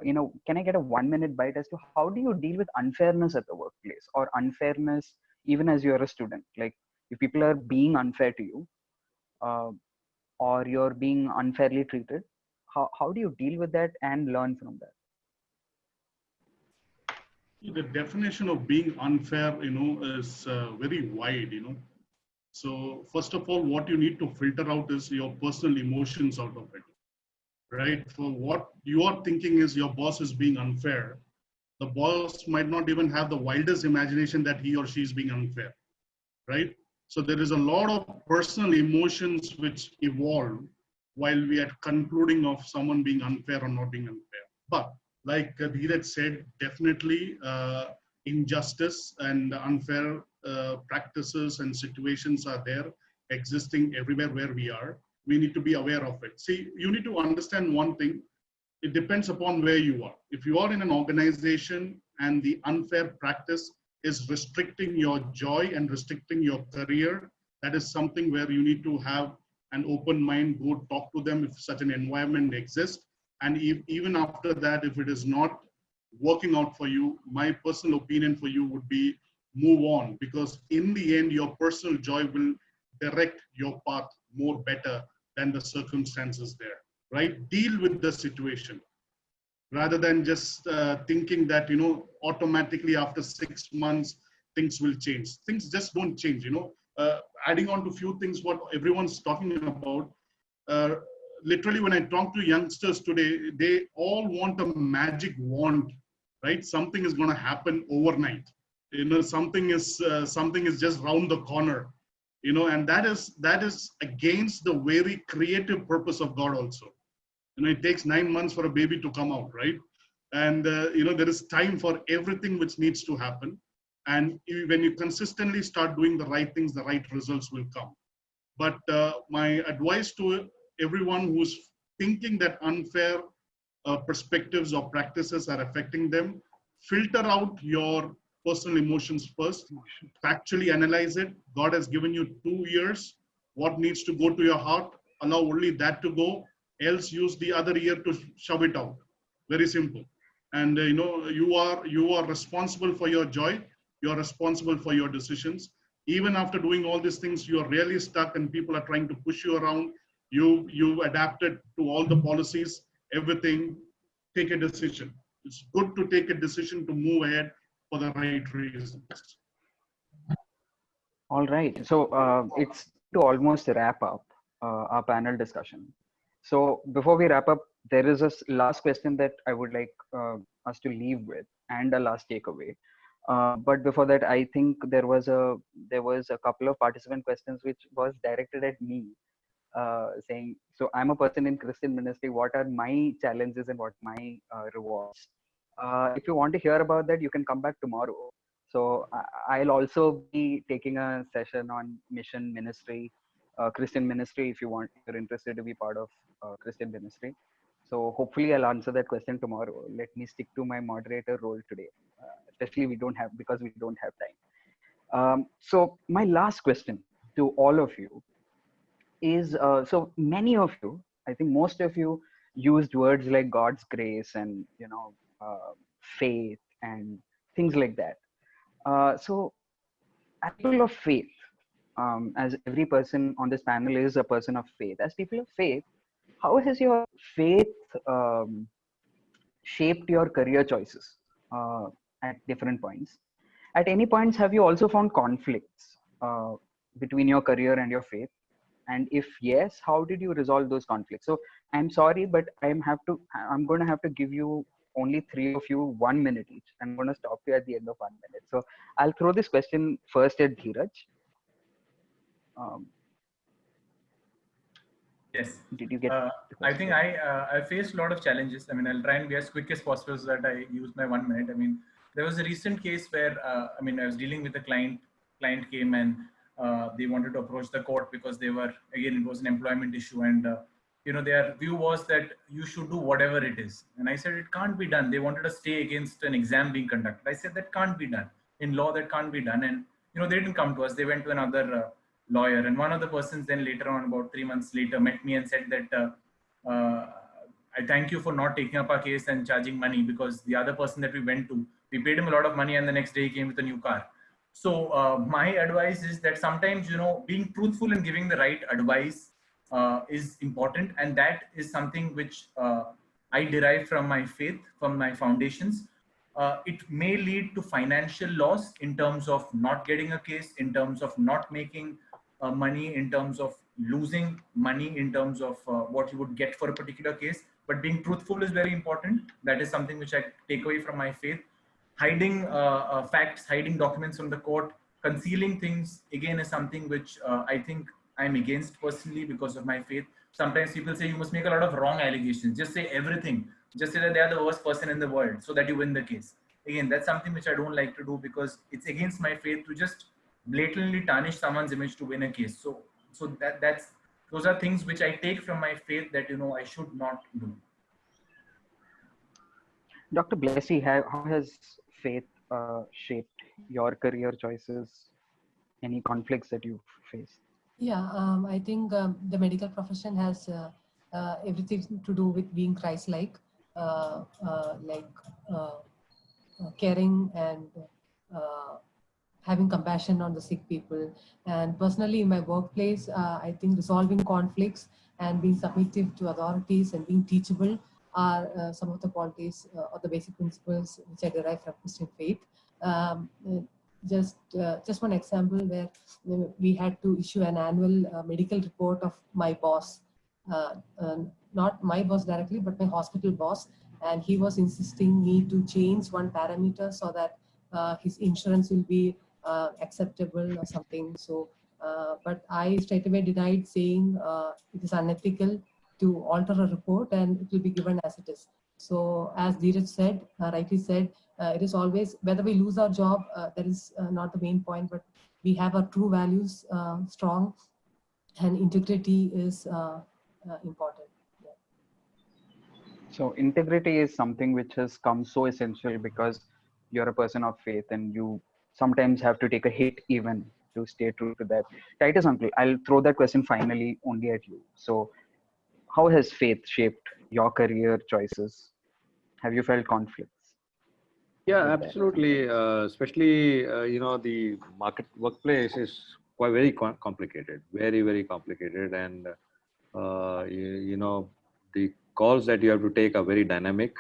you know, can I get a 1-minute bite as to how do you deal with unfairness at the workplace, or unfairness even as you're a student? Like if people are being unfair to you, or you're being unfairly treated, how do you deal with that and learn from that? The definition of being unfair, you know, is very wide, you know. So first of all, what you need to filter out is your personal emotions out of it, right? For what you are thinking is your boss is being unfair. The boss might not even have the wildest imagination that he or she is being unfair, right? So there is a lot of personal emotions which evolve while we are concluding of someone being unfair or not being unfair. But like Dheeraj said, definitely injustice and unfair practices and situations are there, existing everywhere where we are. We need to be aware of it. See, you need to understand one thing. It depends upon where you are. If you are in an organization and the unfair practice is restricting your joy and restricting your career, that is something where you need to have an open mind, go talk to them if such an environment exists. And even after that, if it is not working out for you, my personal opinion for you would be move on, because in the end, your personal joy will direct your path more better than the circumstances there, right? Deal with the situation rather than just thinking that, you know, automatically after 6 months, things will change. Things just don't change, you know. Adding on to a few things, what everyone's talking about, literally when I talk to youngsters today, they all want a magic wand, right? Something is going to happen overnight. You know, something is just round the corner, you know, and that is against the very creative purpose of God also. You know, it takes 9 months for a baby to come out, right? And you know, there is time for everything which needs to happen. And when you consistently start doing the right things, the right results will come. But my advice to everyone who's thinking that unfair perspectives or practices are affecting them, filter out your personal emotions first, factually analyze it. God has given you 2 years. What needs to go to your heart, allow only that to go, else use the other ear to shove it out. Very simple. And you know, you are responsible for your joy. You are responsible for your decisions. Even after doing all these things, you are really stuck and people are trying to push you around. You've adapted to all the policies, everything. Take a decision. It's good to take a decision to move ahead for the right reasons. All right. So it's to almost wrap up our panel discussion. So before we wrap up, there is a last question that I would like us to leave with, and a last takeaway. But before that, I think there was a couple of participant questions which was directed at me, saying, so I'm a person in Christian ministry. What are my challenges and what my rewards? If you want to hear about that, you can come back tomorrow. So I'll also be taking a session on mission ministry, Christian ministry, if you're interested to be part of Christian ministry. So hopefully I'll answer that question tomorrow. Let me stick to my moderator role today, especially because we don't have time. So my last question to all of you is, so many of you, I think most of you used words like God's grace and, you know, faith and things like that. So, as people of faith, as every person on this panel is a person of faith, as people of faith, how has your faith shaped your career choices at different points? At any points, have you also found conflicts between your career and your faith? And if yes, how did you resolve those conflicts? So I'm sorry, but I'm going to have to give you only three of you 1 minute each. I'm going to stop you at the end of 1 minute. So I'll throw this question first at Dheeraj. Yes. Did you get? I think I faced a lot of challenges. I mean, I'll try and be as quick as possible so that I use my 1 minute. I mean, there was a recent case where I mean, I was dealing with a client. Client came and they wanted to approach the court because they were, again, it was an employment issue, and you know, their view was that you should do whatever it is. And I said it can't be done. They wanted a stay against an exam being conducted. I said that can't be done. In law, that can't be done. And you know, they didn't come to us. They went to another lawyer, and one of the persons then later on, about 3 months later, met me and said that I thank you for not taking up our case and charging money, because the other person that we went to, we paid him a lot of money, and the next day he came with a new car. So my advice is that sometimes, you know, being truthful and giving the right advice is important, and that is something which I derive from my faith, from my foundations. It may lead to financial loss in terms of not getting a case, in terms of not making money, in terms of losing money, in terms of what you would get for a particular case. But being truthful is very important. That is something which I take away from my faith. Hiding facts, hiding documents from the court, concealing things, again, is something which I think I'm against personally because of my faith. Sometimes people say you must make a lot of wrong allegations. Just say everything. Just say that they are the worst person in the world so that you win the case. Again, that's something which I don't like to do because it's against my faith to just blatantly tarnish someone's image to win a case. So those are things which I take from my faith that, you know, I should not do. Dr. Blessy, how has faith shaped your career choices? Any conflicts that you've faced? Yeah, I think the medical profession has everything to do with being Christ-like, caring and having compassion on the sick people. And personally, in my workplace, I think resolving conflicts and being submissive to authorities and being teachable are some of the qualities or the basic principles which I derive from Christian faith. Just one example where we had to issue an annual medical report of my boss, not my boss directly, but my hospital boss, and he was insisting me to change one parameter so that his insurance will be acceptable or something. So, but I straight away denied, saying it is unethical to alter a report and it will be given as it is. So as Dheeraj said, rightly said, it is always, whether we lose our job, that is not the main point, but we have our true values strong, and integrity is important. Yeah. So integrity is something which has come so essential because you're a person of faith and you sometimes have to take a hit even to stay true to that. Titus uncle, I'll throw that question finally only at you. So how has faith shaped your career choices? Have you felt conflicts? Yeah, absolutely. Especially, you know, the workplace is quite very complicated, very, very complicated. And, you know, the calls that you have to take are very dynamic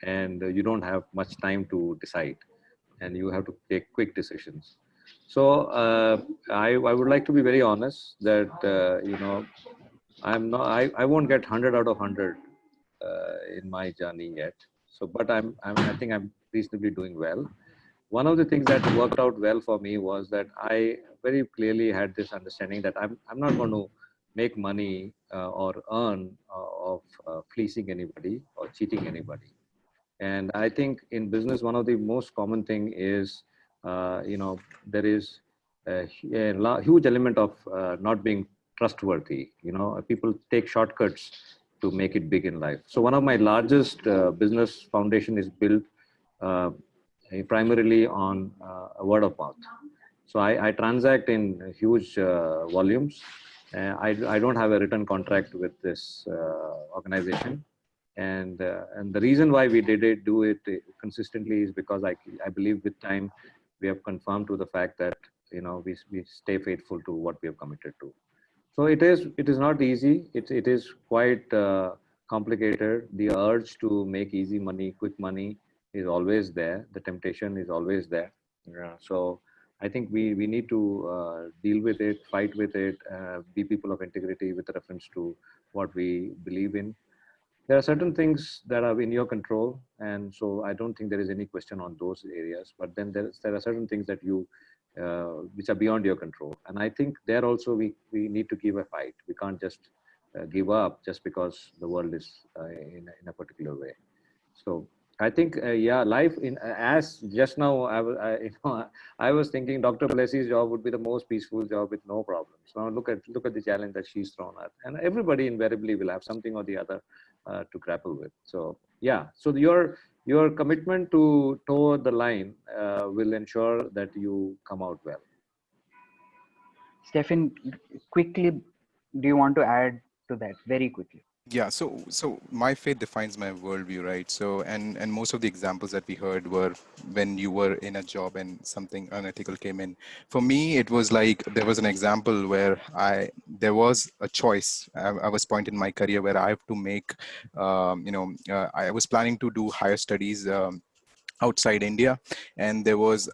and you don't have much time to decide and you have to take quick decisions. So I would like to be very honest that, you know, I won't get 100 out of 100 in my journey yet. So, but I think I'm reasonably doing well. One of the things that worked out well for me was that I very clearly had this understanding that I'm not going to make money or earn of fleecing anybody or cheating anybody. And I think in business, one of the most common thing is, you know, there is a huge element of not being trustworthy. You know, people take shortcuts to make it big in life. So one of my largest business foundation is built primarily on word of mouth. So I transact in huge volumes. I don't have a written contract with this organization. And the reason why we do it consistently is because I believe with time we have confirmed to the fact that we stay faithful to what we have committed to. So it is not easy. It is quite complicated. The urge to make easy money, quick money is always there. The temptation is always there. So I think we need to deal with it, fight with it, be people of integrity with reference to what we believe in. There are certain things that are in your control, and so I don't think there is any question on those areas. But then there are certain things that which are beyond your control, and I think there also we need to give a fight. We can't just give up just because the world is in a particular way. So I think life as just now I was thinking Dr. Blessie's job would be the most peaceful job with no problems. Now look at the challenge that she's thrown at, and everybody invariably will have something or the other to grapple with. So yeah, so your commitment to toe the line will ensure that you come out well. Stephen, quickly, do you want to add to that very quickly? Yeah, so my faith defines my worldview, right? So and most of the examples that we heard were when you were in a job and something unethical came in. For me, it was like there was an example where there was a choice. I was point in my career where I have to make, I was planning to do higher studies. Outside India, and I was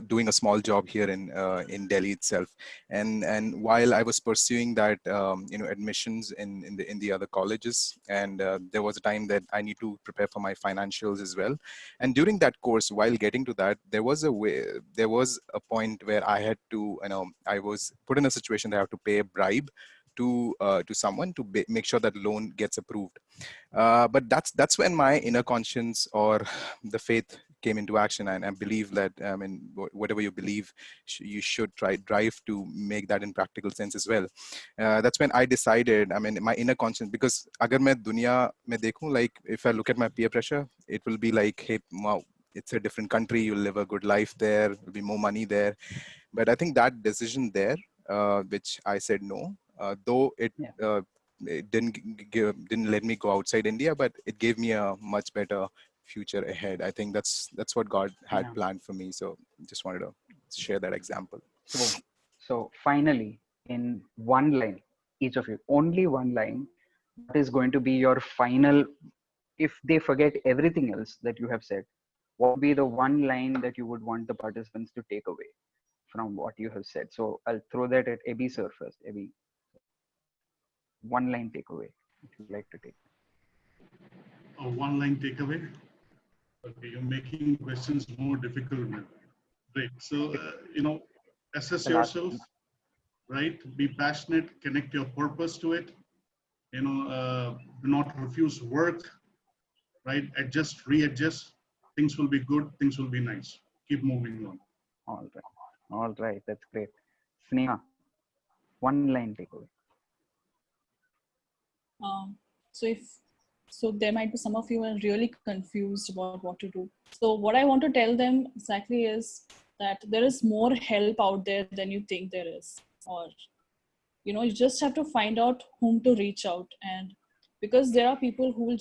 doing a small job here in Delhi itself, and while I was pursuing that admissions in the other colleges, and there was a time that I need to prepare for my financials as well, and during that course, while getting to that, there was a point where I had to I was put in a situation that I have to pay a bribe to someone to make sure that loan gets approved. But that's when my inner conscience or the faith came into action, and I believe that whatever you believe, you should drive to make that in practical sense as well. That's when I decided. My inner conscience, because agar main dunya mein dekhu, like if I look at my peer pressure, it will be like, hey, wow, it's a different country, you'll live a good life there, there'll be more money there. But I think that decision there, which I said no, though it didn't let me go outside India, but it gave me a much better future ahead. I think that's what God had planned for me. So just wanted to share that example. So finally, in one line, each of you, only one line, what is going to be your final, if they forget everything else that you have said, what would be the one line that you would want the participants to take away from what you have said? So I'll throw that at Abhi sir first. Abhi, one line takeaway if you'd like to take. A one line takeaway? Okay, you're making questions more difficult now. Great. So, assess yourself, right? Be passionate, connect your purpose to it. Do not refuse work, right? Adjust, readjust. Things will be good. Things will be nice. Keep moving on. All right. That's great. Sneha, one line takeaway. So there might be some of you are really confused about what to do. So what I want to tell them exactly is that there is more help out there than you think there is, or you just have to find out whom to reach out. And because there are people who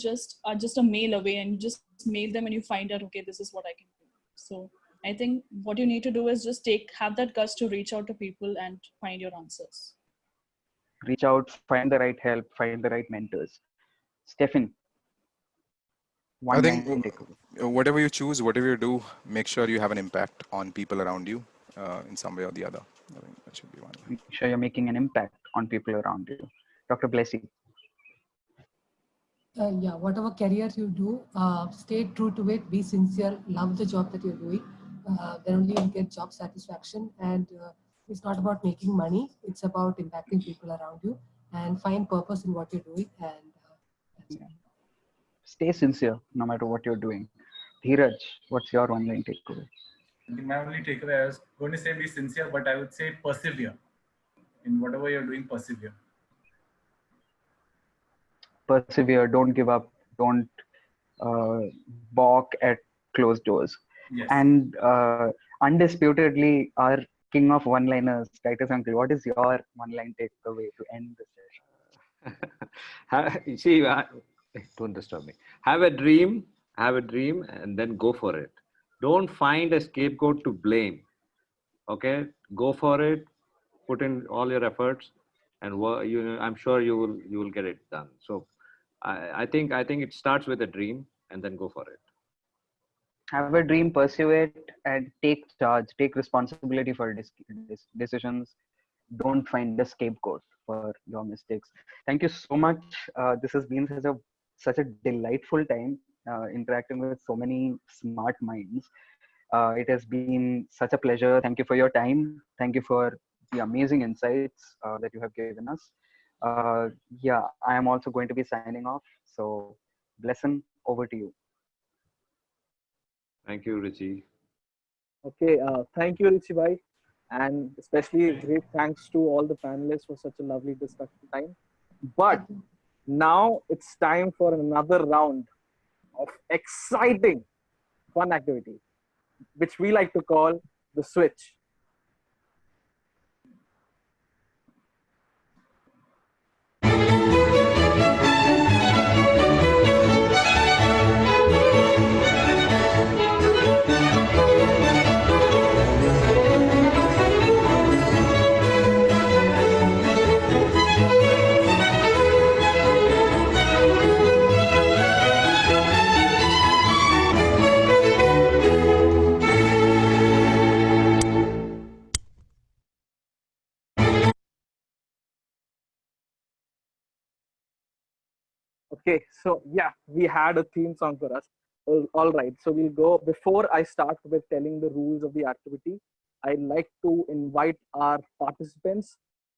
are just a mail away, and you just mail them and you find out, okay, this is what I can do. So I think what you need to do is just have that guts to reach out to people and find your answers. Reach out, find the right help, find the right mentors. Stephen, I think whatever you choose, whatever you do, make sure you have an impact on people around you in some way or the other. I think that should be one. Make sure you're making an impact on people around you. Dr. Blessy. Whatever career you do, stay true to it, be sincere, love the job that you're doing. Then only you'll get job satisfaction. And it's not about making money, it's about impacting people around you, and find purpose in what you're doing. And stay sincere no matter what you're doing. Dheeraj, what's your one line takeaway? My only takeaway, I was going to say be sincere, but I would say persevere. In whatever you're doing, persevere. Persevere, don't give up, don't balk at closed doors. Yes. And undisputedly, our king of one-liners, Titus Uncle, what is your one-line takeaway to end the session? See, Don't disturb me. Have a dream, and then go for it. Don't find a scapegoat to blame. Okay, go for it. Put in all your efforts, and I'm sure you will get it done. So, I think it starts with a dream, and then go for it. Have a dream, pursue it, and take charge. Take responsibility for decisions. Don't find a scapegoat for your mistakes. Thank you so much. This has been such a delightful time interacting with so many smart minds. It has been such a pleasure. Thank you for your time. Thank you for the amazing insights that you have given us. Yeah, I am also going to be signing off. So, Blesson, over to you. Thank you, Richie. Okay, thank you, Richie bhai, and especially great thanks to all the panelists for such a lovely discussion time. But now it's time for another round of exciting fun activity, which we like to call the switch. Okay, so yeah, we had a theme song for us. All right, so we'll go. Before I start with telling the rules of the activity, I'd like to invite our participants.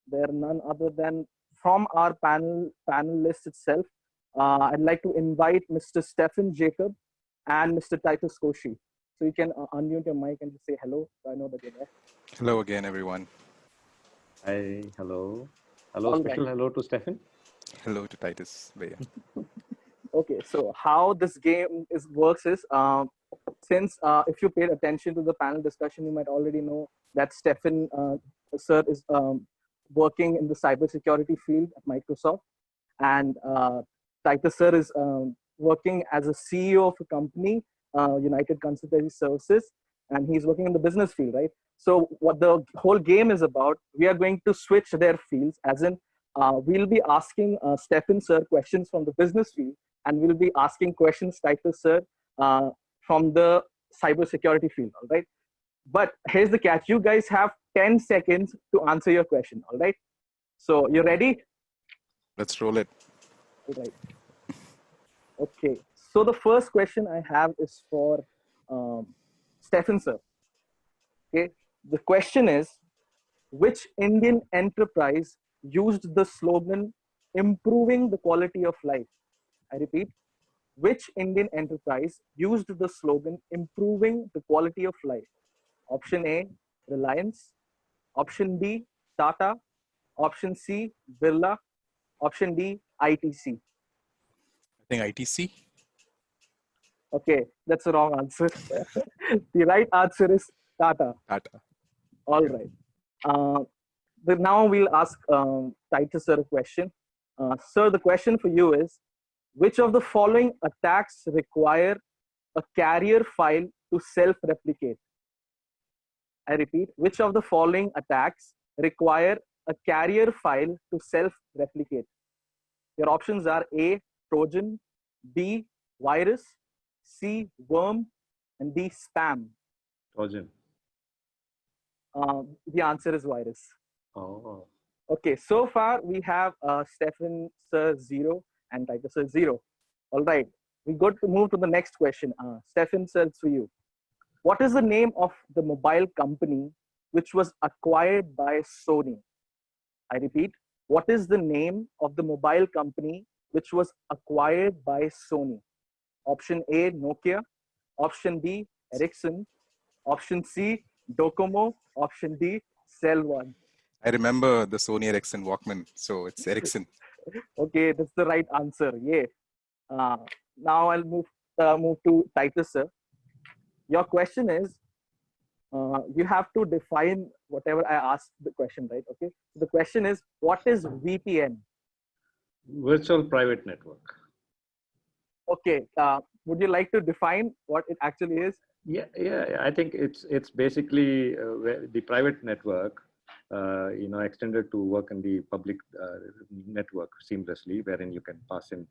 They're none other than from our panel list itself. I'd like to invite Mr. Stephen Jacob and Mr. Titus Koshi. So you can unmute your mic and just say hello. So I know that you're there. Hello again, everyone. Hi, hello. Hello, All special right. hello to Stephen. Hello to Titus. Okay, so how this game works is, since if you paid attention to the panel discussion, you might already know that Stephen sir is working in the cybersecurity field at Microsoft, and Titus sir is working as a CEO of a company, United Consultancy Services, and he's working in the business field, right? So what the whole game is about, we are going to switch their fields, as in we'll be asking Stephen sir questions from the business field, and we'll be asking questions, Titus sir, from the cybersecurity field, all right? But here's the catch. You guys have 10 seconds to answer your question, all right? So you ready? Let's roll it. All right. Okay. So the first question I have is for Stephen sir. Okay. The question is, which Indian enterprise used the slogan, improving the quality of life? I repeat, which Indian enterprise used the slogan, improving the quality of life? Option A, Reliance. Option B, Tata. Option C, Birla. Option D, ITC. I think ITC. Okay, that's the wrong answer. The right answer is Tata. Tata. All right. But now we'll ask Titus sir a question. Sir, the question for you is, which of the following attacks require a carrier file to self-replicate? I repeat, which of the following attacks require a carrier file to self-replicate? Your options are A, Trojan, B, virus, C, worm, and D, spam. Trojan. The answer is virus. Oh. Okay, so far we have Stephen sir 0 and Titus sir 0. All right, we got to move to the next question. Stephen sir, it's for you. What is the name of the mobile company which was acquired by Sony? I repeat, what is the name of the mobile company which was acquired by Sony? Option A, Nokia. Option B, Ericsson. Option C, Docomo. Option D, Cell One. I remember the Sony Ericsson Walkman, so it's Ericsson. Okay, that's the right answer. Yeah. Now I'll move to Titus sir. Your question is, you have to define whatever I asked the question, right? Okay. So the question is, what is VPN? Virtual private network. Okay. Would you like to define what it actually is? Yeah. I think it's basically the private network, extended to work in the public network seamlessly, wherein you can pass in,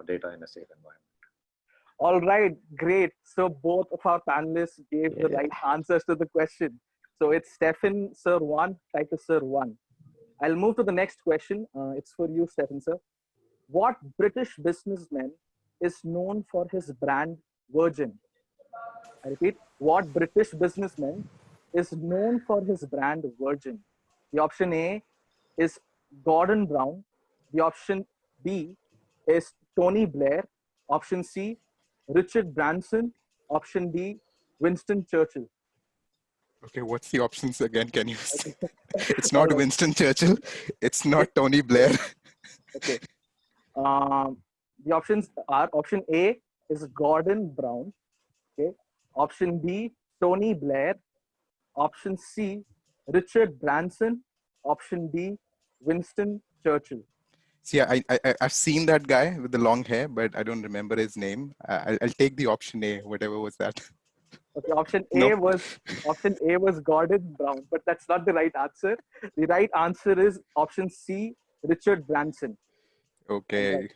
data in a safe environment. All right, great. So both of our panelists gave the right answers to the question. So it's Stephen Sir 1, Titus Sir 1. I'll move to the next question. It's for you, Stephen Sir. What British businessman is known for his brand Virgin? I repeat, what British businessman is known for his brand Virgin? The option A is Gordon Brown. The option B is Tony Blair. Option C, Richard Branson. Option D, Winston Churchill. Okay, what's the options again? Can you say? It's not Winston Churchill. It's not Tony Blair. Okay. The options are: option A is Gordon Brown. Okay. Option B, Tony Blair. Option C, Richard Branson. Option D, Winston Churchill. See, I've seen that guy with the long hair, but I don't remember his name. I'll take the option A, whatever was that. Okay, option A was Gordon Brown, but that's not the right answer. The right answer is option C, Richard Branson. Okay. Right.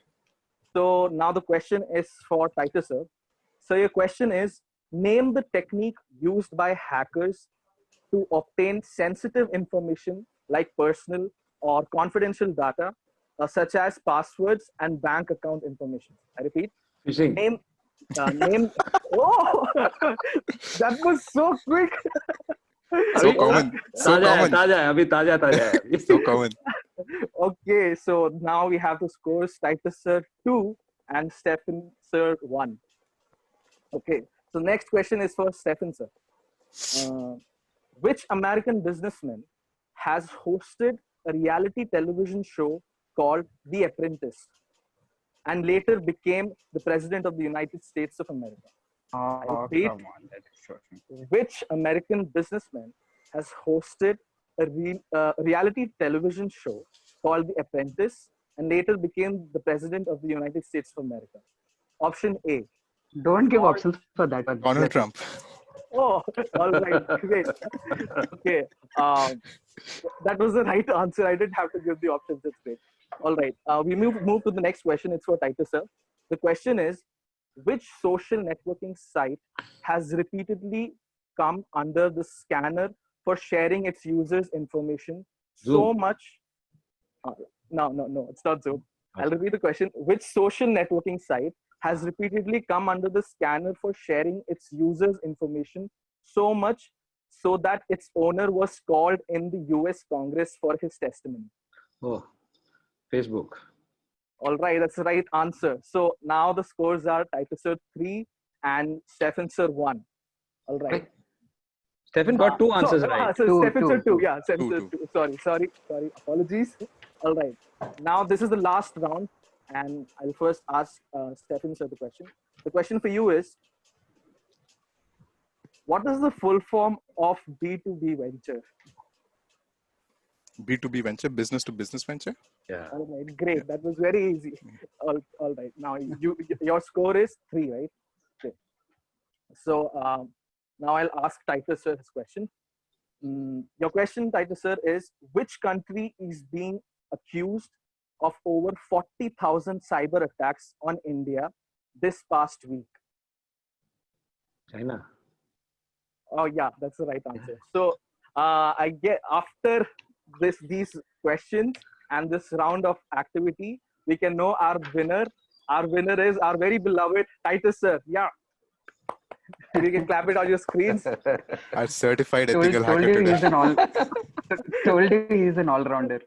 So now the question is for Titus sir. So your question is, name the technique used by hackers to obtain sensitive information like personal or confidential data, such as passwords and bank account information. I repeat. Phishing. Name. Oh, that was so quick. So common. So common. Taja. So common. Okay, so now we have the scores: Titus sir 2 and Stephen sir 1. Okay, so next question is for Stephen sir. Which American businessman has hosted a reality television show called The Apprentice and later became the President of the United States of America? Oh, repeat, come on. That is short. which American businessman has hosted a reality television show called The Apprentice and later became the President of the United States of America? Option A. Don't give options for that one. Donald Trump. Oh, all right, great. Okay, that was the right answer. I didn't have to give the options. That's great. All right, we move to the next question. It's for Titus sir. The question is, which social networking site has repeatedly come under the scanner for sharing its users' information so much? No, it's not Zoom. I'll repeat the question. Which social networking site has repeatedly come under the scanner for sharing its users' information so much so that its owner was called in the US Congress for his testimony? Oh, Facebook. All right, that's the right answer. So now the scores are Titus sir 3 and Stephen sir 1. All right. Stephen got two answers right. So Stephen sir 2. Yeah, Two. Stephen sir 2. Sorry. Apologies. All right. Now this is the last round, and I'll first ask Stephen sir the question. The question for you is, what is the full form of B2B venture? B2B venture, business to business venture. Yeah. All right, great. That was very easy. All right. Now your score is 3, right? Okay. So now I'll ask Titus sir his question. Your question, Titus sir, is which country is being accused of over 40,000 cyber attacks on India this past week? China. Oh yeah, that's the right answer. So I get after these questions and this round of activity, we can know our winner. Our winner is our very beloved Titus sir. Yeah. You can clap it on your screens. Our certified ethical hacker today. Told you he's an all-rounder.